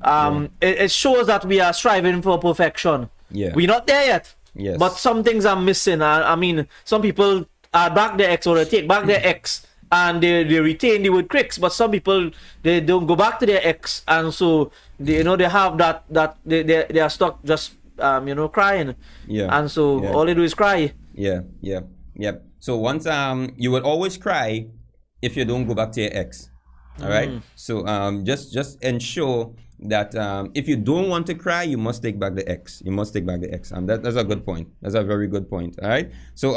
It shows that we are striving for perfection. Yeah. We're not there yet. Yes. But some things are missing. I mean, some people are back their ex, or they take back their ex and they retain the word cricks, but some people, they don't go back to their ex, and so they have that they are stuck just crying. Yeah. And so Yeah. all they do is cry. Yeah, yeah, yep. So once you would always cry if you don't go back to your ex. All right. So just ensure that if you don't want to cry, you must take back the ex. You must take back the ex. That's a good point. That's a very good point. All right. So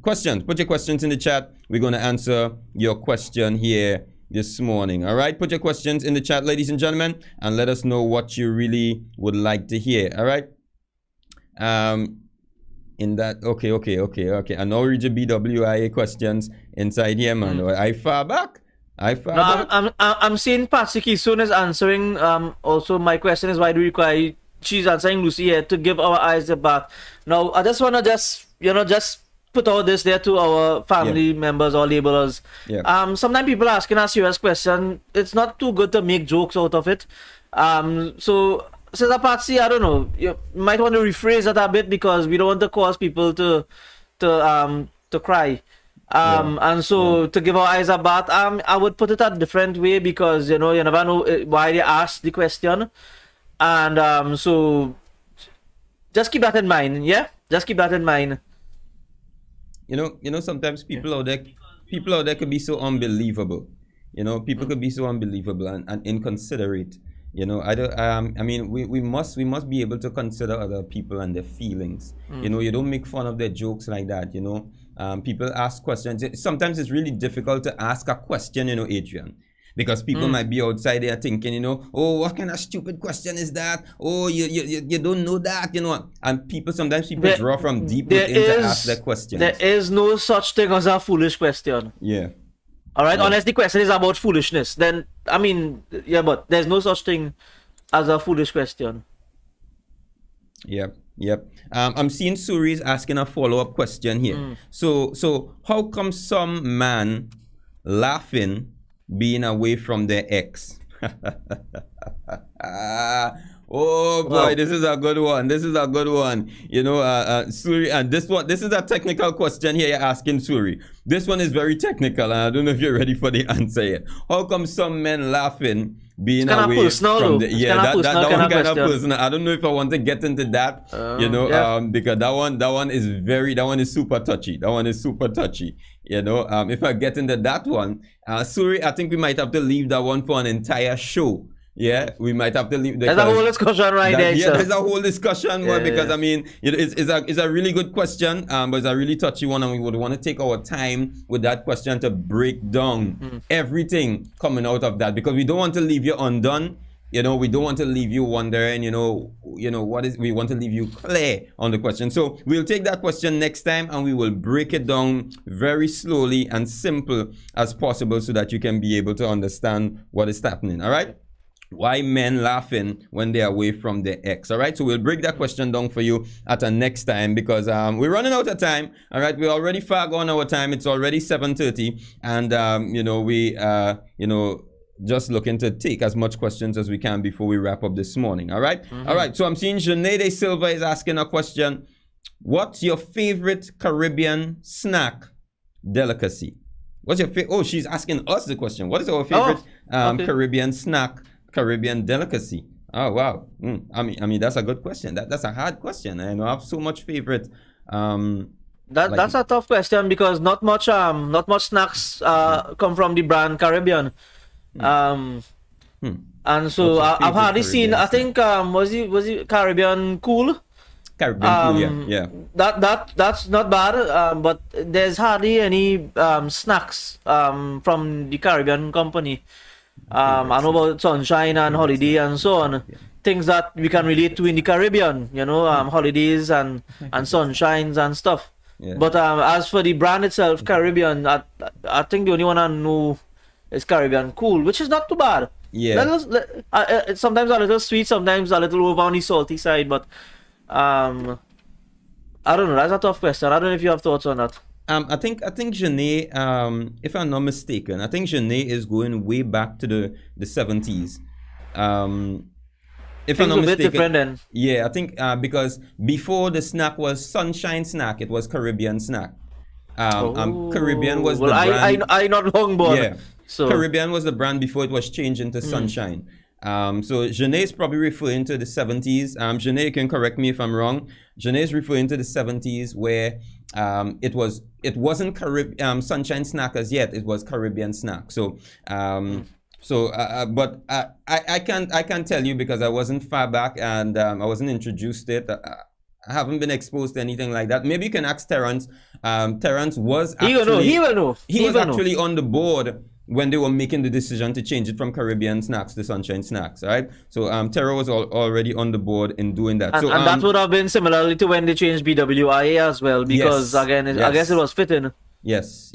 questions. Put your questions in the chat. We're gonna answer your question here this morning. All right. Put your questions in the chat, ladies and gentlemen, and let us know what you really would like to hear. All right. In that, okay. I know read your BWIA questions inside here, man. I far back. No, I'm seeing Patsy soon is answering. Also, my question is, why do we cry? She's answering Lucy here to give our eyes a bath. Now, I just wanna just put all this there to our family members or labelers. Yeah. Sometimes people are asking us serious question. It's not too good to make jokes out of it. So Sister Patsy, I don't know. You might want to rephrase that a bit because we don't want to cause people to cry. And so to give our eyes a bath, I would put it a different way because you never know why they ask the question, and so just keep that in mind. Yeah, just keep that in mind. You know, sometimes people out there could be so unbelievable. People could be so unbelievable and inconsiderate. I mean, we must be able to consider other people and their feelings. You don't make fun of their jokes like that. People ask questions. Sometimes it's really difficult to ask a question, Adrian, because people might be outside there thinking, oh, what kind of stupid question is that? Oh, you don't know that, and sometimes people draw from deep within to ask their questions. There is no such thing as a foolish question. Yeah. All right, unless the question is about foolishness, then I mean, yeah, but there's no such thing as a foolish question. Yep. I'm seeing Suri's asking a follow-up question here. So how come some man laughing being away from their ex? Oh boy, Wow. This is a good one. Suri, and this is a technical question here you're asking Suri. This one is very technical, and I don't know if you're ready for the answer yet. How come some men laughing being It's kinda away personal, from though. the It's yeah, kinda that personal one kinda kind of question. personal. I don't know if I want to get into that, Yeah. because that one is super touchy. If I get into that one, Suri, I think we might have to leave that one for an entire show. Yeah, we might have to leave. There's a whole discussion right there. Yeah, sir. there's a whole discussion, Yeah, because yeah. I mean, it's a really good question, but it's a really touchy one, and we would want to take our time with that question to break down everything coming out of that, because we don't want to leave you undone. We don't want to leave you wondering, we want to leave you clear on the question. So we'll take that question next time, and we will break it down very slowly and simple as possible so that you can be able to understand what is happening. All right? Why men laughing when they're away from their ex? All right, so we'll break that question down for you at a next time, because we're running out of time. All right, we're already far gone our time. It's already 7:30, and we just looking to take as much questions as we can before we wrap up this morning. All right. All right, so I'm seeing Janede Silva is asking a question. What's your favorite Caribbean snack delicacy? What's your favorite? Oh, she's asking us the question. What is our favorite okay. Caribbean snack, Caribbean delicacy? Oh wow. I mean that's a good question. That's a hard question. I have so much favorite That's a tough question because not much snacks come from the brand Caribbean. And so What's your I've favorite hardly seen. Caribbean I snack? think was it Caribbean Cool? Caribbean Cool, yeah. That's not bad. But there's hardly any snacks from the Caribbean company. I know about Sunshine and Holiday and so on. Things that we can relate to in the Caribbean, holidays and sunshines and stuff. Yeah. But as for the brand itself, Caribbean, I think the only one I know is Caribbean Cool, which is not too bad. Yeah. Sometimes a little sweet, sometimes a little over on the salty side, but I don't know. That's a tough question. I don't know if you have thoughts on that. I think Genet, if I'm not mistaken, I think Genet is going way back to the 70s. If I'm Things not a bit mistaken, different then. yeah, I think because before the snack was Sunshine Snack, it was Caribbean Snack. Caribbean was well, the brand. I not long born. Yeah, So Caribbean was the brand before it was changed into Sunshine. So Genet is probably referring to the 70s. Genet, you can correct me if I'm wrong. Genet is referring to the 70s where it wasn't Sunshine Snack as yet. It was Caribbean Snack. So but I can't tell you because I wasn't far back and I wasn't introduced to it. I haven't been exposed to anything like that. Maybe you can ask Terrence. Terrence was actually he will know. He was actually on the board when they were making the decision to change it from Caribbean Snacks to Sunshine Snacks, right? So Terra was already on the board in doing that. And, so and that would have been similarly to when they changed BWIA as well, because Yes, again, yes. I guess it was fitting. Yes.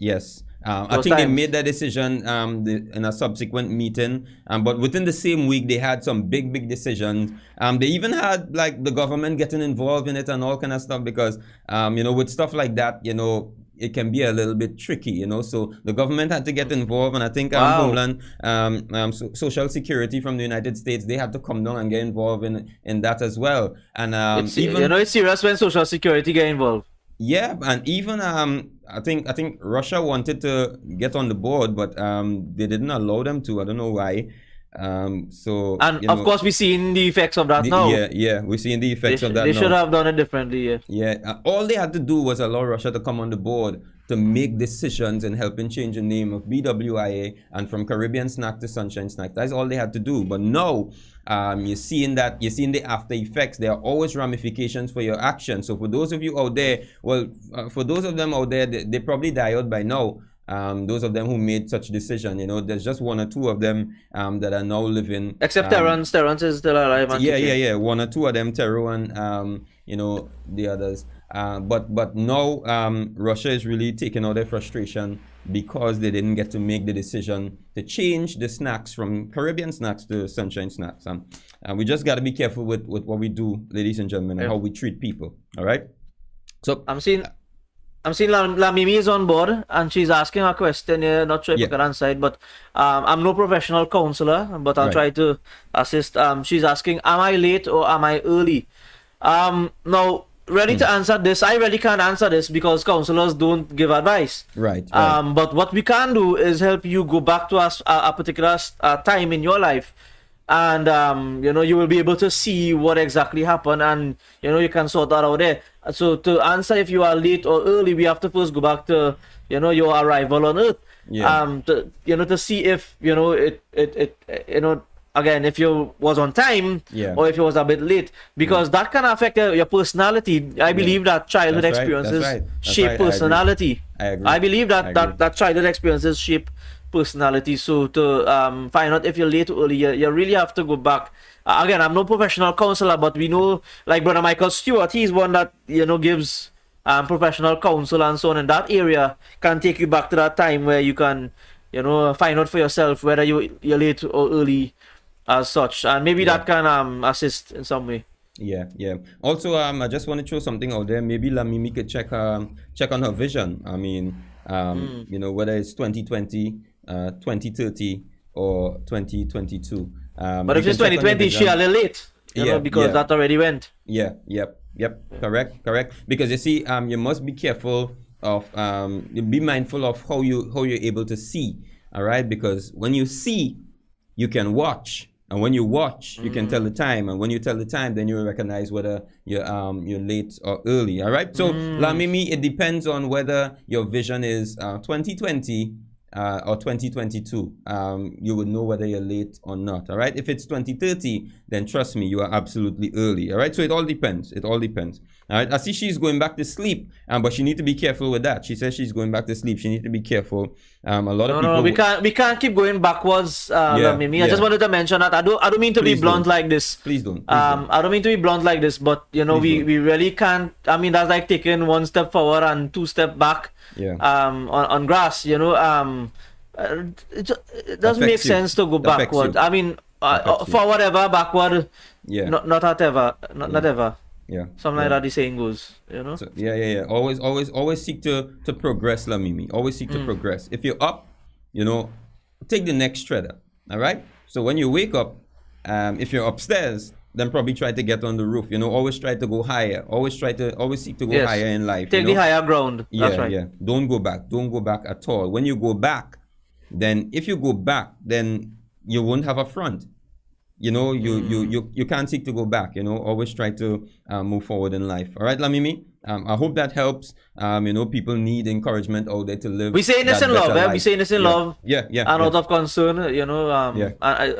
I Those think they times. made that decision in a subsequent meeting, but within the same week they had some big decisions. They even had like the government getting involved in it and all kind of stuff because with stuff like that, it can be a little bit tricky, so the government had to get involved, and I think Wow. Homeland Social Security from the United States, they had to come down and get involved in that as well. And It's serious when Social Security get involved. yeah, and even I think Russia wanted to get on the board, but they didn't allow them to. I don't know why. So And of course, we're seeing the effects of that now. yeah, we're seeing the effects of that They now. should have done it differently. Yeah. Yeah, all they had to do was allow Russia to come on the board to make decisions in helping change the name of BWIA and from Caribbean Snack to Sunshine Snack. That's all they had to do. But now, you're seeing the after effects. There are always ramifications for your actions. So for those of you out there, for those of them out there, they probably die out by now. Those of them who made such decision, there's just one or two of them that are now living. Except Terrence. Terrence is still alive. And kicking. Yeah. One or two of them, Tero and the others. But now Russia is really taking out their frustration because they didn't get to make the decision to change the snacks from Caribbean Snacks to Sunshine Snacks. And we just got to be careful with what we do, ladies and gentlemen, and how we treat people. All right. So I'm seeing La Mimi is on board and she's asking a question here. Not sure if I can answer it, but I'm no professional counselor, but I'll try to assist. She's asking, am I late or am I early? Now, ready to answer this. I really can't answer this because counselors don't give advice. Right. But what we can do is help you go back to a particular time in your life. And you will be able to see what exactly happened, and you can sort that out there. So to answer if you are late or early, we have to first go back to your arrival on Earth. Yeah. To see if again, if you was on time, or if you was a bit late, because that can affect your personality. I believe that childhood That's right, experiences that's right, that's shape right, I agree. personality. I agree. I believe that I agree. that childhood experiences shape personality. So to find out if you're late or early, you really have to go back. Again, I'm no professional counselor, but we know, like Brother Michael Stewart, he's one that gives professional counsel and so on in that area, can take you back to that time where you can find out for yourself whether you're late or early as such, and maybe that can assist in some way. Yeah. Also, I just want to throw something out there. Maybe La Mimi could check on her vision. I mean, whether it's 2020, 2030, or 2022. But if it's 2020, she a little late, because that already went. Yep. Correct. Because you see, you must be careful of, be mindful of how you're able to see. All right, because when you see, you can watch. And when you watch, you can tell the time. And when you tell the time, then you will recognize whether you're late or early. All right. So Lamimi, it depends on whether your vision is 2020 or 2022. You would know whether you're late or not. All right. If it's 2030, then trust me, you are absolutely early. All right. So it all depends. It all depends. All right. I see she's going back to sleep, but she need to be careful with that. She says she's going back to sleep. She needs to be careful. A lot of people. No, we can't keep going backwards. Mimi. I just wanted to mention that I don't mean to be blunt like this. Please don't. I don't mean to be blunt like this, but you know, we really can't. I mean, that's like taking one step forward and two step back. Yeah. On grass, you know. It doesn't make sense to go backward. I mean, forward ever, backward. Yeah. Not ever. Not ever. Yeah. Something like that the saying goes, you know. So, yeah. Always seek to progress, Lamimi. Always seek to progress. If you're up, you know, take the next shredder. All right. So when you wake up, if you're upstairs, then probably try to get on the roof. You know, always try to go higher. Always seek to go higher in life. Take the higher ground. That's right. Yeah. Don't go back. Don't go back at all. When you go back, then if you go back, then you won't have a front. You know, you can't seek to go back. You know, always try to move forward in life. All right, Lamimi. I hope that helps. You know, people need encouragement out there to live. We say this in love, eh? We say this in love. Yeah. And out of concern, you know.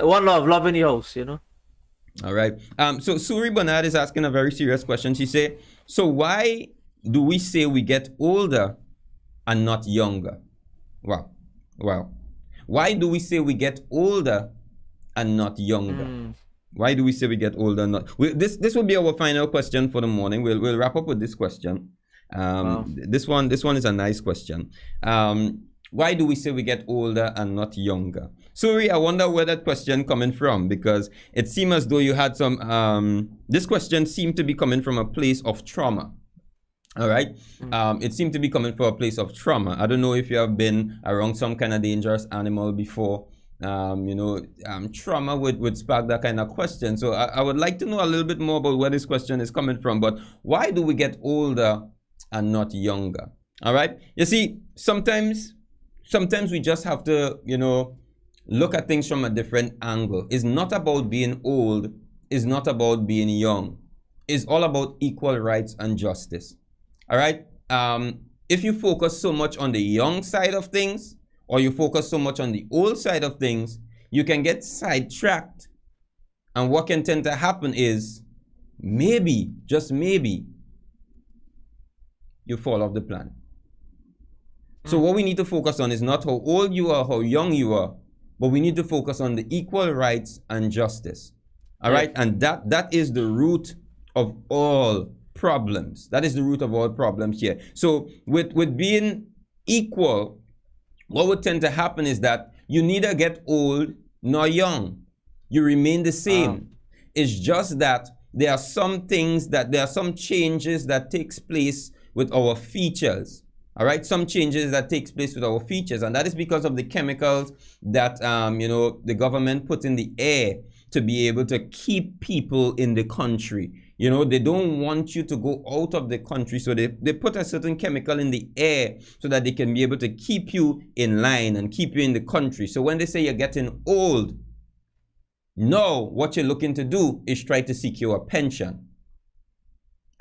One love in the house, you know. All right. So Suri Bernard is asking a very serious question. She said, so why do we say we get older and not younger? Wow. Why do we say we get older and not younger? Why do we say we get older and not? This will be our final question for the morning. We'll wrap up with this question. This one is a nice question. Why do we say we get older and not younger? Suri, I wonder where that question coming from, because it seemed as though you had some. This question seemed to be coming from a place of trauma. All right. It seemed to be coming from a place of trauma. I don't know if you have been around some kind of dangerous animal before. You know, trauma would spark that kind of question. So I would like to know a little bit more about where this question is coming from. But why do we get older and not younger? All right. You see, sometimes we just have to, you know, look at things from a different angle. It's not about being old. It's not about being young. It's all about equal rights and justice. All right. If you focus so much on the young side of things, or you focus so much on the old side of things, you can get sidetracked. And what can tend to happen is, maybe, just maybe, you fall off the plan. So what we need to focus on is not how old you are, how young you are, but we need to focus on the equal rights and justice. All right? And that is the root of all problems. That is the root of all problems here. So with being equal, what would tend to happen is that you neither get old nor young. You remain the same. It's just that there are some changes that takes place with our features. All right, some changes that takes place with our features, and that is because of the chemicals that you know, the government put in the air to be able to keep people in the country. You know, they don't want you to go out of the country, so they put a certain chemical in the air so that they can be able to keep you in line and keep you in the country. So when they say you're getting old, no, what you're looking to do is try to secure a pension.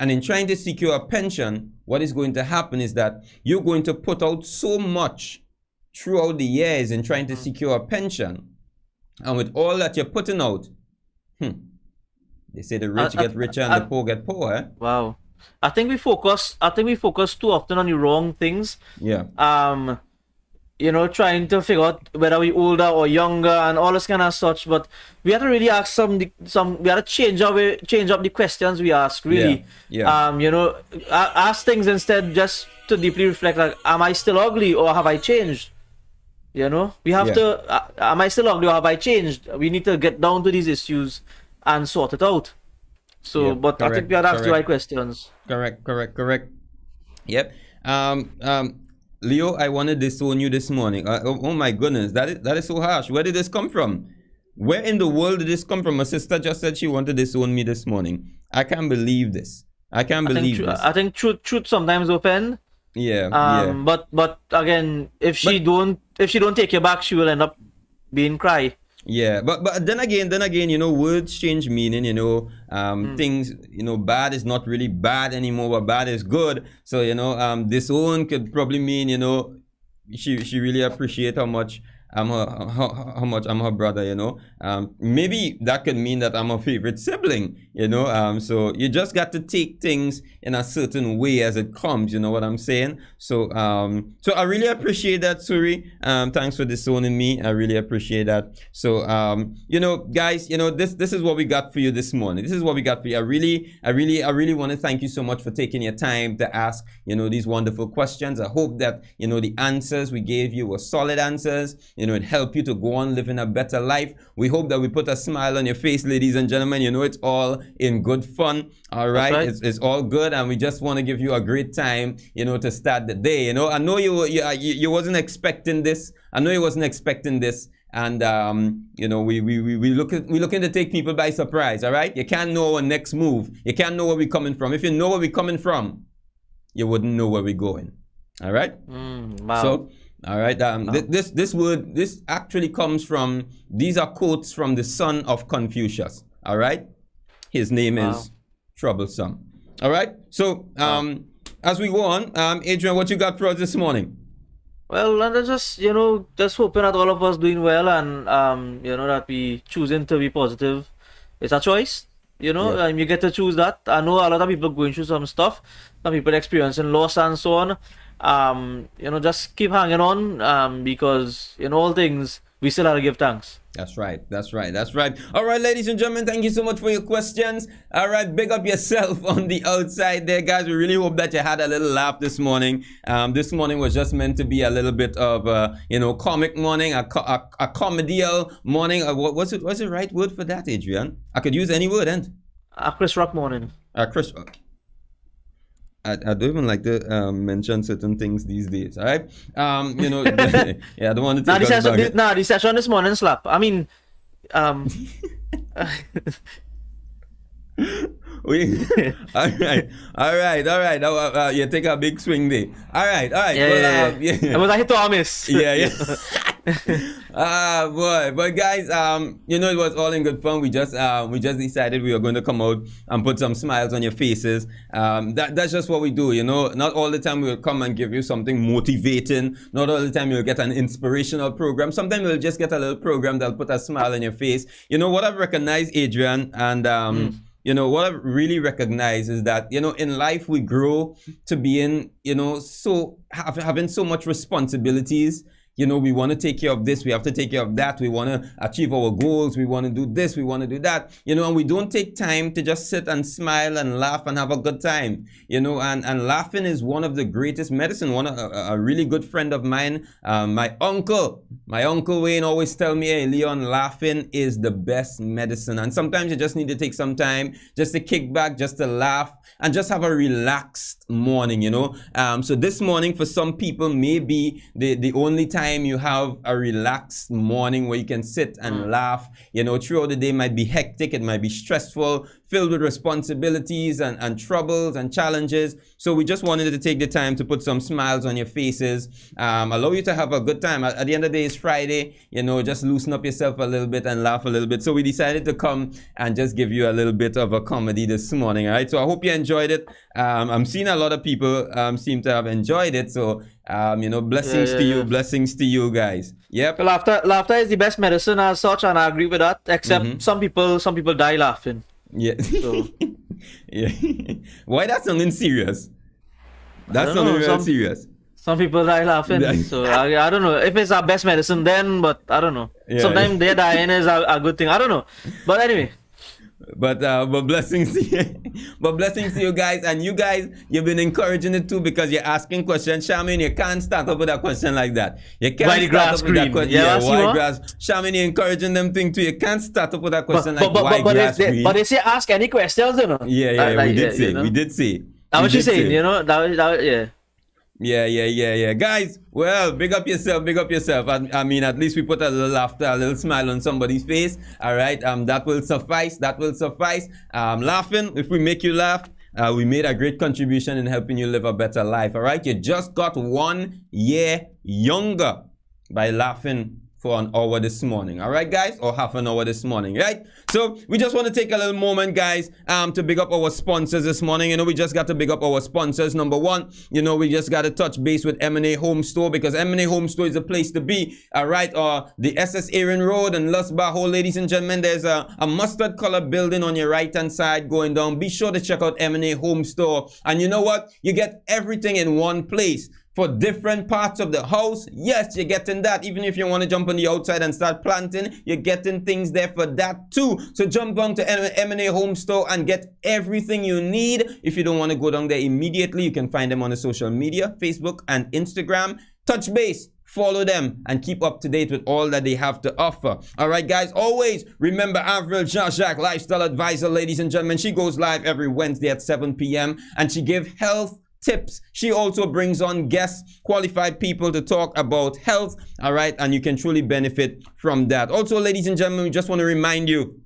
And in trying to secure a pension, what is going to happen is that you're going to put out so much throughout the years in trying to secure a pension. And with all that you're putting out, they say the rich get richer and the poor get poorer. Eh? Wow. I think we focus too often on the wrong things. Yeah. You know, trying to figure out whether we older or younger and all this kind of such, but we have to really ask we have to change up the questions we ask, really. Yeah. You know, ask things instead just to deeply reflect, like, am I still ugly or have I changed? You know, we have to, am I still ugly or have I changed? We need to get down to these issues and sort it out. So, but correct, I think we have to ask the right questions. Correct. Yep. Leo, I want to disown you this morning. Oh my goodness, that is so harsh. Where did this come from? Where in the world did this come from? My sister just said she wanted to disown me this morning. I can't believe this. I think truth sometimes offend. Yeah. But again, if she don't take you back, she will end up being cry. Yeah, but then again, words change meaning. Things, bad is not really bad anymore, but bad is good. So disown could probably mean, she really appreciate how much how much I'm her brother. Maybe that could mean that I'm her favorite sibling. So you just got to take things in a certain way as it comes. You know what I'm saying? So I really appreciate that, Suri. Thanks for disowning me. I really appreciate that. So guys, this is what we got for you this morning. This is what we got for you. I really want to thank you so much for taking your time to ask these wonderful questions. I hope that the answers we gave you were solid answers. It helped you to go on living a better life. We hope that we put a smile on your face, ladies and gentlemen. It's all in good fun. All right, it's all good, and we just want to give you a great time, to start the day. I know you wasn't expecting this. I know you wasn't expecting this, and we looking to take people by surprise. All right, you can't know our next move. You can't know where we're coming from. If you know where we're coming from, you wouldn't know where we're going. All right. Wow. So. All right. This actually comes from. These are quotes from the son of Confucius. All right. His name is Troublesome. All right. So as we go on, Adrian, what you got for us this morning? Well, and just hoping that all of us doing well, and that we choosing to be positive. It's a choice. You get to choose that. I know a lot of people going through some stuff. Some people experiencing loss and so on. Just keep hanging on, because in all things we still have to give thanks. That's right. All right, ladies and gentlemen, thank you so much for your questions. All right, big up yourself on the outside there, guys. We really hope that you had a little laugh this morning. This morning was just meant to be a little bit of comic morning, a comedial morning. What's the right word for that, Adrian? I could use any word, and a Chris Rock morning. Chris. I don't even like to mention certain things these days. All right, yeah, I don't want to. The session this morning slap. I mean, all right. You take a big swing day. All right. Yeah. It was a hit or miss. Yeah. Boy, but guys, it was all in good fun. We just decided we were going to come out and put some smiles on your faces. That's just what we do. Not all the time we'll come and give you something motivating. Not all the time you'll get an inspirational program. Sometimes we'll just get a little program that'll put a smile on your face. What I've recognized, Adrian, and what I've really recognized is that, in life we grow to being, having so much responsibilities. We want to take care of this, we have to take care of that, we want to achieve our goals, we want to do this, we want to do that, and we don't take time to just sit and smile and laugh and have a good time, and laughing is one of the greatest medicine. A really good friend of mine, my uncle Wayne always tell me, hey, Leon, laughing is the best medicine. And sometimes you just need to take some time just to kick back, just to laugh, and just have a relaxed morning, so this morning for some people may be the only time you have a relaxed morning where you can sit and laugh. Throughout the day might be hectic, it might be stressful, filled with responsibilities and troubles and challenges. So we just wanted to take the time to put some smiles on your faces, allow you to have a good time. At the end of the day, it's Friday, just loosen up yourself a little bit and laugh a little bit. So we decided to come and just give you a little bit of a comedy this morning. All right, so I hope you enjoyed it. I'm seeing a lot of people seem to have enjoyed it. So blessings to you, blessings to you guys. Yep. Laughter is the best medicine as such, and I agree with that. Except some people die laughing. Yeah. So. Yeah. Why that's something serious? That's something real serious. Some people die laughing. So I don't know if it's our best medicine then, but I don't know. Yeah, sometimes their dying is a good thing. I don't know. But anyway. But blessings to you. But blessings to you guys. And you guys, you've been encouraging it too, because you're asking questions. Charmaine, you can't start up with a question like that. You can't start up with that question. Yeah, why grass? Charmaine, you're encouraging them thing too. You can't start up with a question why grass green. But they say ask any questions, Yeah, we did say. That's what you saying, yeah. Yeah. Guys, well, big up yourself. I mean, at least we put a little laughter, a little smile on somebody's face. All right. That will suffice. Laughing, if we make you laugh, we made a great contribution in helping you live a better life. All right. You just got 1 year younger by laughing for an hour this morning. All right, guys, or half an hour this morning, right? So we just want to take a little moment, guys, to big up our sponsors this morning. You know, we just got to big up our sponsors. Number one, you know, we just got to touch base with M&A Home Store, because M&A Home Store is a place to be. All right, the SS Aaron Road and Los Bajo, ladies and gentlemen, there's a mustard color building on your right hand side going down. Be sure to check out M&A Home Store. And you know what? You get everything in one place. For different parts of the house, yes, you're getting that. Even if you want to jump on the outside and start planting, you're getting things there for that too. So jump down to M&A Home Store and get everything you need. If you don't want to go down there immediately, you can find them on the social media, Facebook and Instagram. Touch base, follow them, and keep up to date with all that they have to offer. All right, guys, always remember Avril Jean-Jacques, lifestyle advisor, ladies and gentlemen. She goes live every Wednesday at 7 p.m. and she gives health tips. She also brings on guests, qualified people to talk about health. All right, and you can truly benefit from that. Also, ladies and gentlemen, we just want to remind you,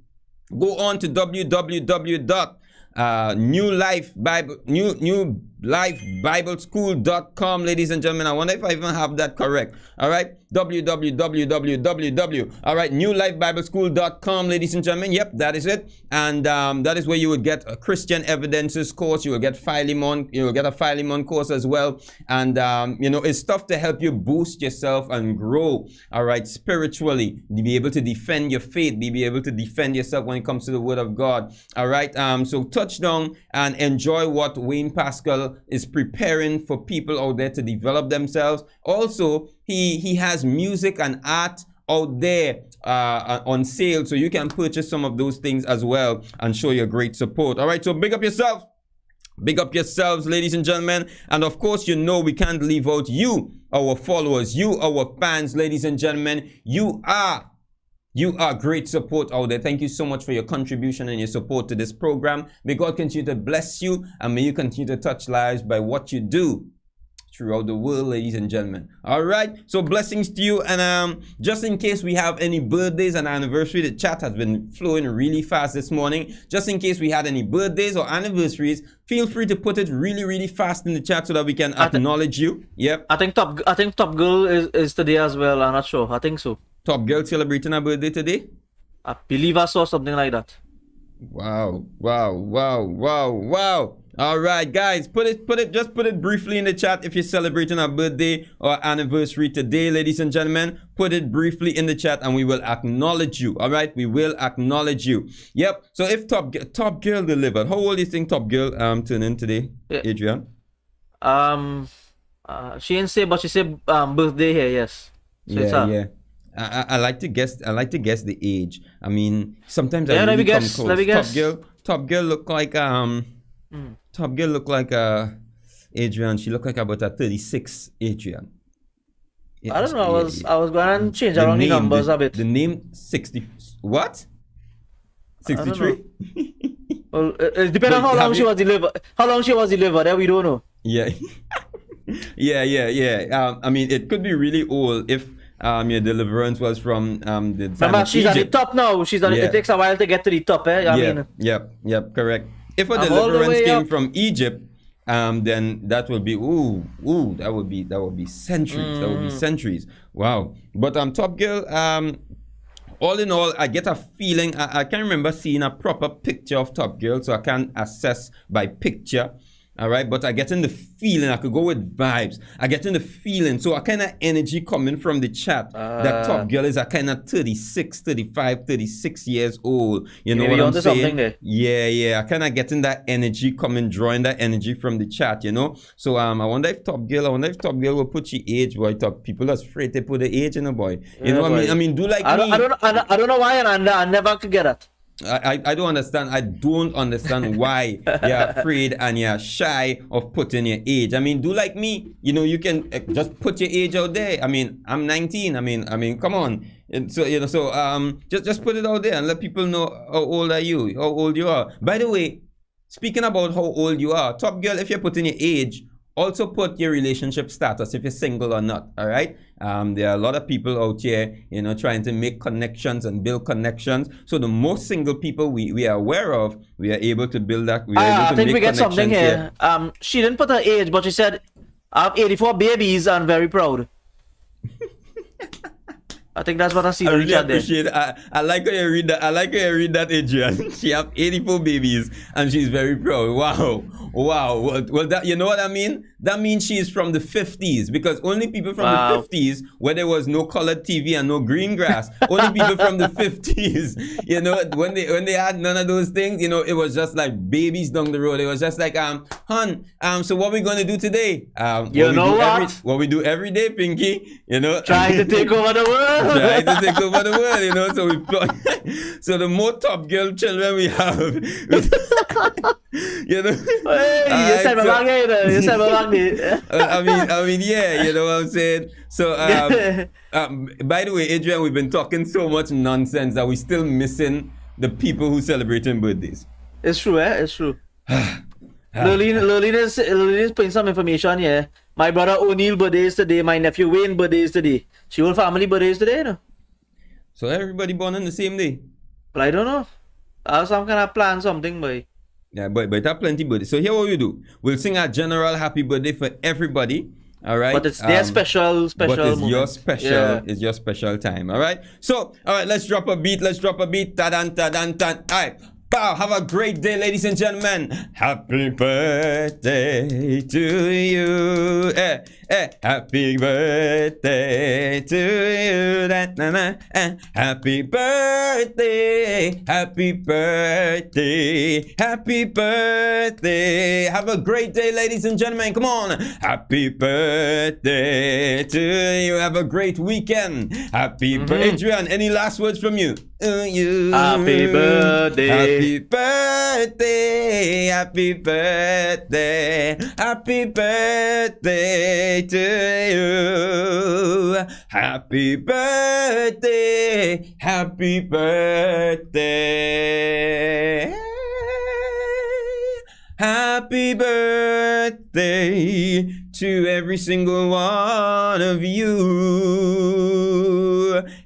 go on to newlifebibleschool.com, ladies and gentlemen. I wonder if I even have that correct. All right, www. All right, newlifebibleschool.com, ladies and gentlemen. Yep, that is it. And that is where you would get a Christian evidences course. You will get Philemon. You will get a Philemon course as well. And you know, it's stuff to help you boost yourself and grow. All right, spiritually, be able to defend your faith, be able to defend yourself when it comes to the Word of God. All right, so touch down and enjoy what Wayne Pascal is preparing for people out there to develop themselves. Also, he has music and art out there on sale, so you can purchase some of those things as well and show your great support. All right, so big up yourself. Big up yourselves, ladies and gentlemen. And of course, you know we can't leave out you, our followers, you, our fans, ladies and gentlemen. You are great support out there. Thank you so much for your contribution and your support to this program. May God continue to bless you, and may you continue to touch lives by what you do throughout the world, ladies and gentlemen. All right, so blessings to you. And just in case we have any birthdays and anniversary, the chat has been flowing really fast this morning. Just in case we had any birthdays or anniversaries, feel free to put it really fast in the chat so that we can acknowledge you. Yep. I think Top Girl is today as well. I'm not sure. I think so. Top Girl celebrating her birthday today? I believe I saw something like that. Wow. All right, guys, just put it briefly in the chat if you're celebrating a birthday or anniversary today, ladies and gentlemen. Put it briefly in the chat and we will acknowledge you. All right, we will acknowledge you. Yep. So if Top Girl delivered, how old do you think Top Girl turned in today, Adrian? She didn't say, but she said birthday here. Yes. So yeah. I like to guess. I like to guess the age. I mean, sometimes I let really me guess. come close. Let me guess. Top Girl look like Top Girl look like Adrian. She looked like about a 36 Adrian. Yeah, I don't know. I was going to change around the numbers a bit. The name 60. What? 63. Well, it depends on how long she was delivered. How long she was delivered? That we don't know. Yeah. Yeah. I mean, it could be really old if your deliverance was from the time Remember, she's Egypt. at the top now. It takes a while to get to the top, eh? Yep, correct. If a deliverance came from Egypt, then that would be that would be centuries. That would be centuries. Wow. But Top Girl, all in all, I get a feeling. I can't remember seeing a proper picture of Top Girl, so I can't assess by picture. All right, but I get in the feeling. I could go with vibes. I get in the feeling. So a kind of energy coming from the chat that Top Girl is a kind of 36, 35, 36 years old. You know what I'm saying? Yeah. I kind of getting that energy coming, drawing that energy from the chat, you know? So I wonder if Top Girl will put your age, boy. People are afraid to put the age in a boy. You know what I mean? I mean, do like me. I don't know why, and I never could get it. I don't understand. I don't understand why you're afraid and you're shy of putting your age. I mean, do like me. You know, you can just put your age out there. I mean, I'm 19. I mean, come on. And so just put it out there and let people know how old are you, how old you are. By the way, speaking about how old you are, Top Girl, if you're putting your age, also put your relationship status if you're single or not. All right. There are a lot of people out here, you know, trying to make connections and build connections. So the most single people we are aware of, we are able to build that. I think we get something here. She didn't put her age, but she said, "I have 84 babies and very proud." I think that's what I see I in really Richard there. appreciate it. I like how you read that. I like how you read that, Adrian. She have 84 babies and she's very proud. Wow. Wow. Well, that, you know what I mean? That means she's from the 50s, because only people from Wow. the 50s, where there was no colored TV and no green grass, only people from the 50s, you know, when they had none of those things, you know, it was just like babies down the road. It was just like, hon, so what we gonna do today? What we do every day, Pinky, you know, Trying to take over the world. Trying to take over the world, you know. So so the more Top Girl children we have, you know. Hey, you said my back there. You said my back there. I mean, yeah, you know what I'm saying. So, by the way, Adrian, we've been talking so much nonsense that we're still missing the people who celebrating birthdays. It's true, It's true. Lurleen is putting some information here. My brother O'Neil birthday is today. My nephew Wayne birthday is today. She whole family birthday is today, no? So everybody born on the same day? But I don't know. I have some kind of plan, something, boy. Yeah, but that plenty birthday. So here what we do. We'll sing a general happy birthday for everybody. All right. But it's their special but it's moment. your special, it's your special time. All right. So, all right, let's drop a beat. Ta-dan, ta-dan, ta-dan. All right. Wow, have a great day, ladies and gentlemen. Happy birthday to you. Happy birthday to you. Happy birthday. Happy birthday. Happy birthday. Have a great day, ladies and gentlemen. Come on. Happy birthday to you. Have a great weekend. Happy birthday. Adrian, any last words from you? Happy birthday. Happy birthday. Happy birthday. Happy birthday to you. Happy birthday. Happy birthday. Happy birthday to every single one of you.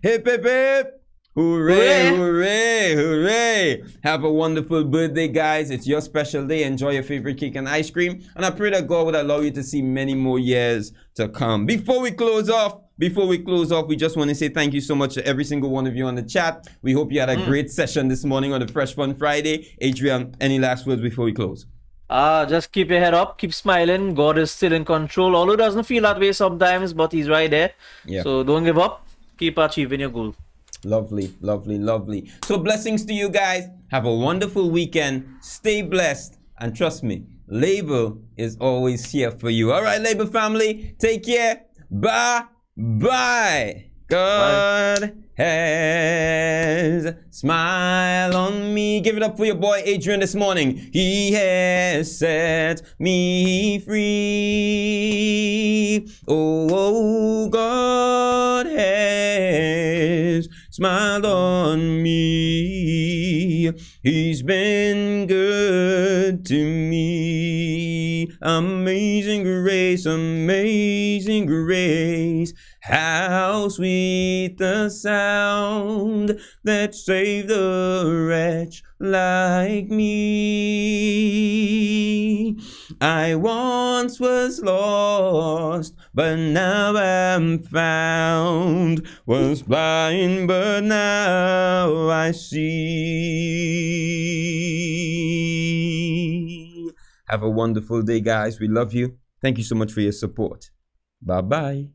Hip, hip, hip. Hooray, hooray, hooray. Have a wonderful birthday, guys. It's your special day. Enjoy your favorite cake and ice cream. And I pray that God would allow you to see many more years to come. Before we close off, we just want to say thank you so much to every single one of you on the chat. We hope you had a great session this morning on the Fresh Fun Friday. Adrian, any last words before we close? Just keep your head up, keep smiling. God is still in control. Although it doesn't feel that way sometimes, but he's right there. Yeah. So don't give up. Keep achieving your goal. Lovely, lovely, lovely. So blessings to you guys. Have a wonderful weekend. Stay blessed. And trust me, Label is always here for you. All right, Label family. Take care. Bye. Bye. God has smiled on me. Give it up for your boy Adrian this morning. He has set me free. Oh, God has smiled on me. He's been good to me. Amazing grace, amazing grace. How sweet the sound that saved a wretch like me. I once was lost, but now I'm found. Was blind, but now I see. Have a wonderful day, guys. We love you. Thank you so much for your support. Bye-bye.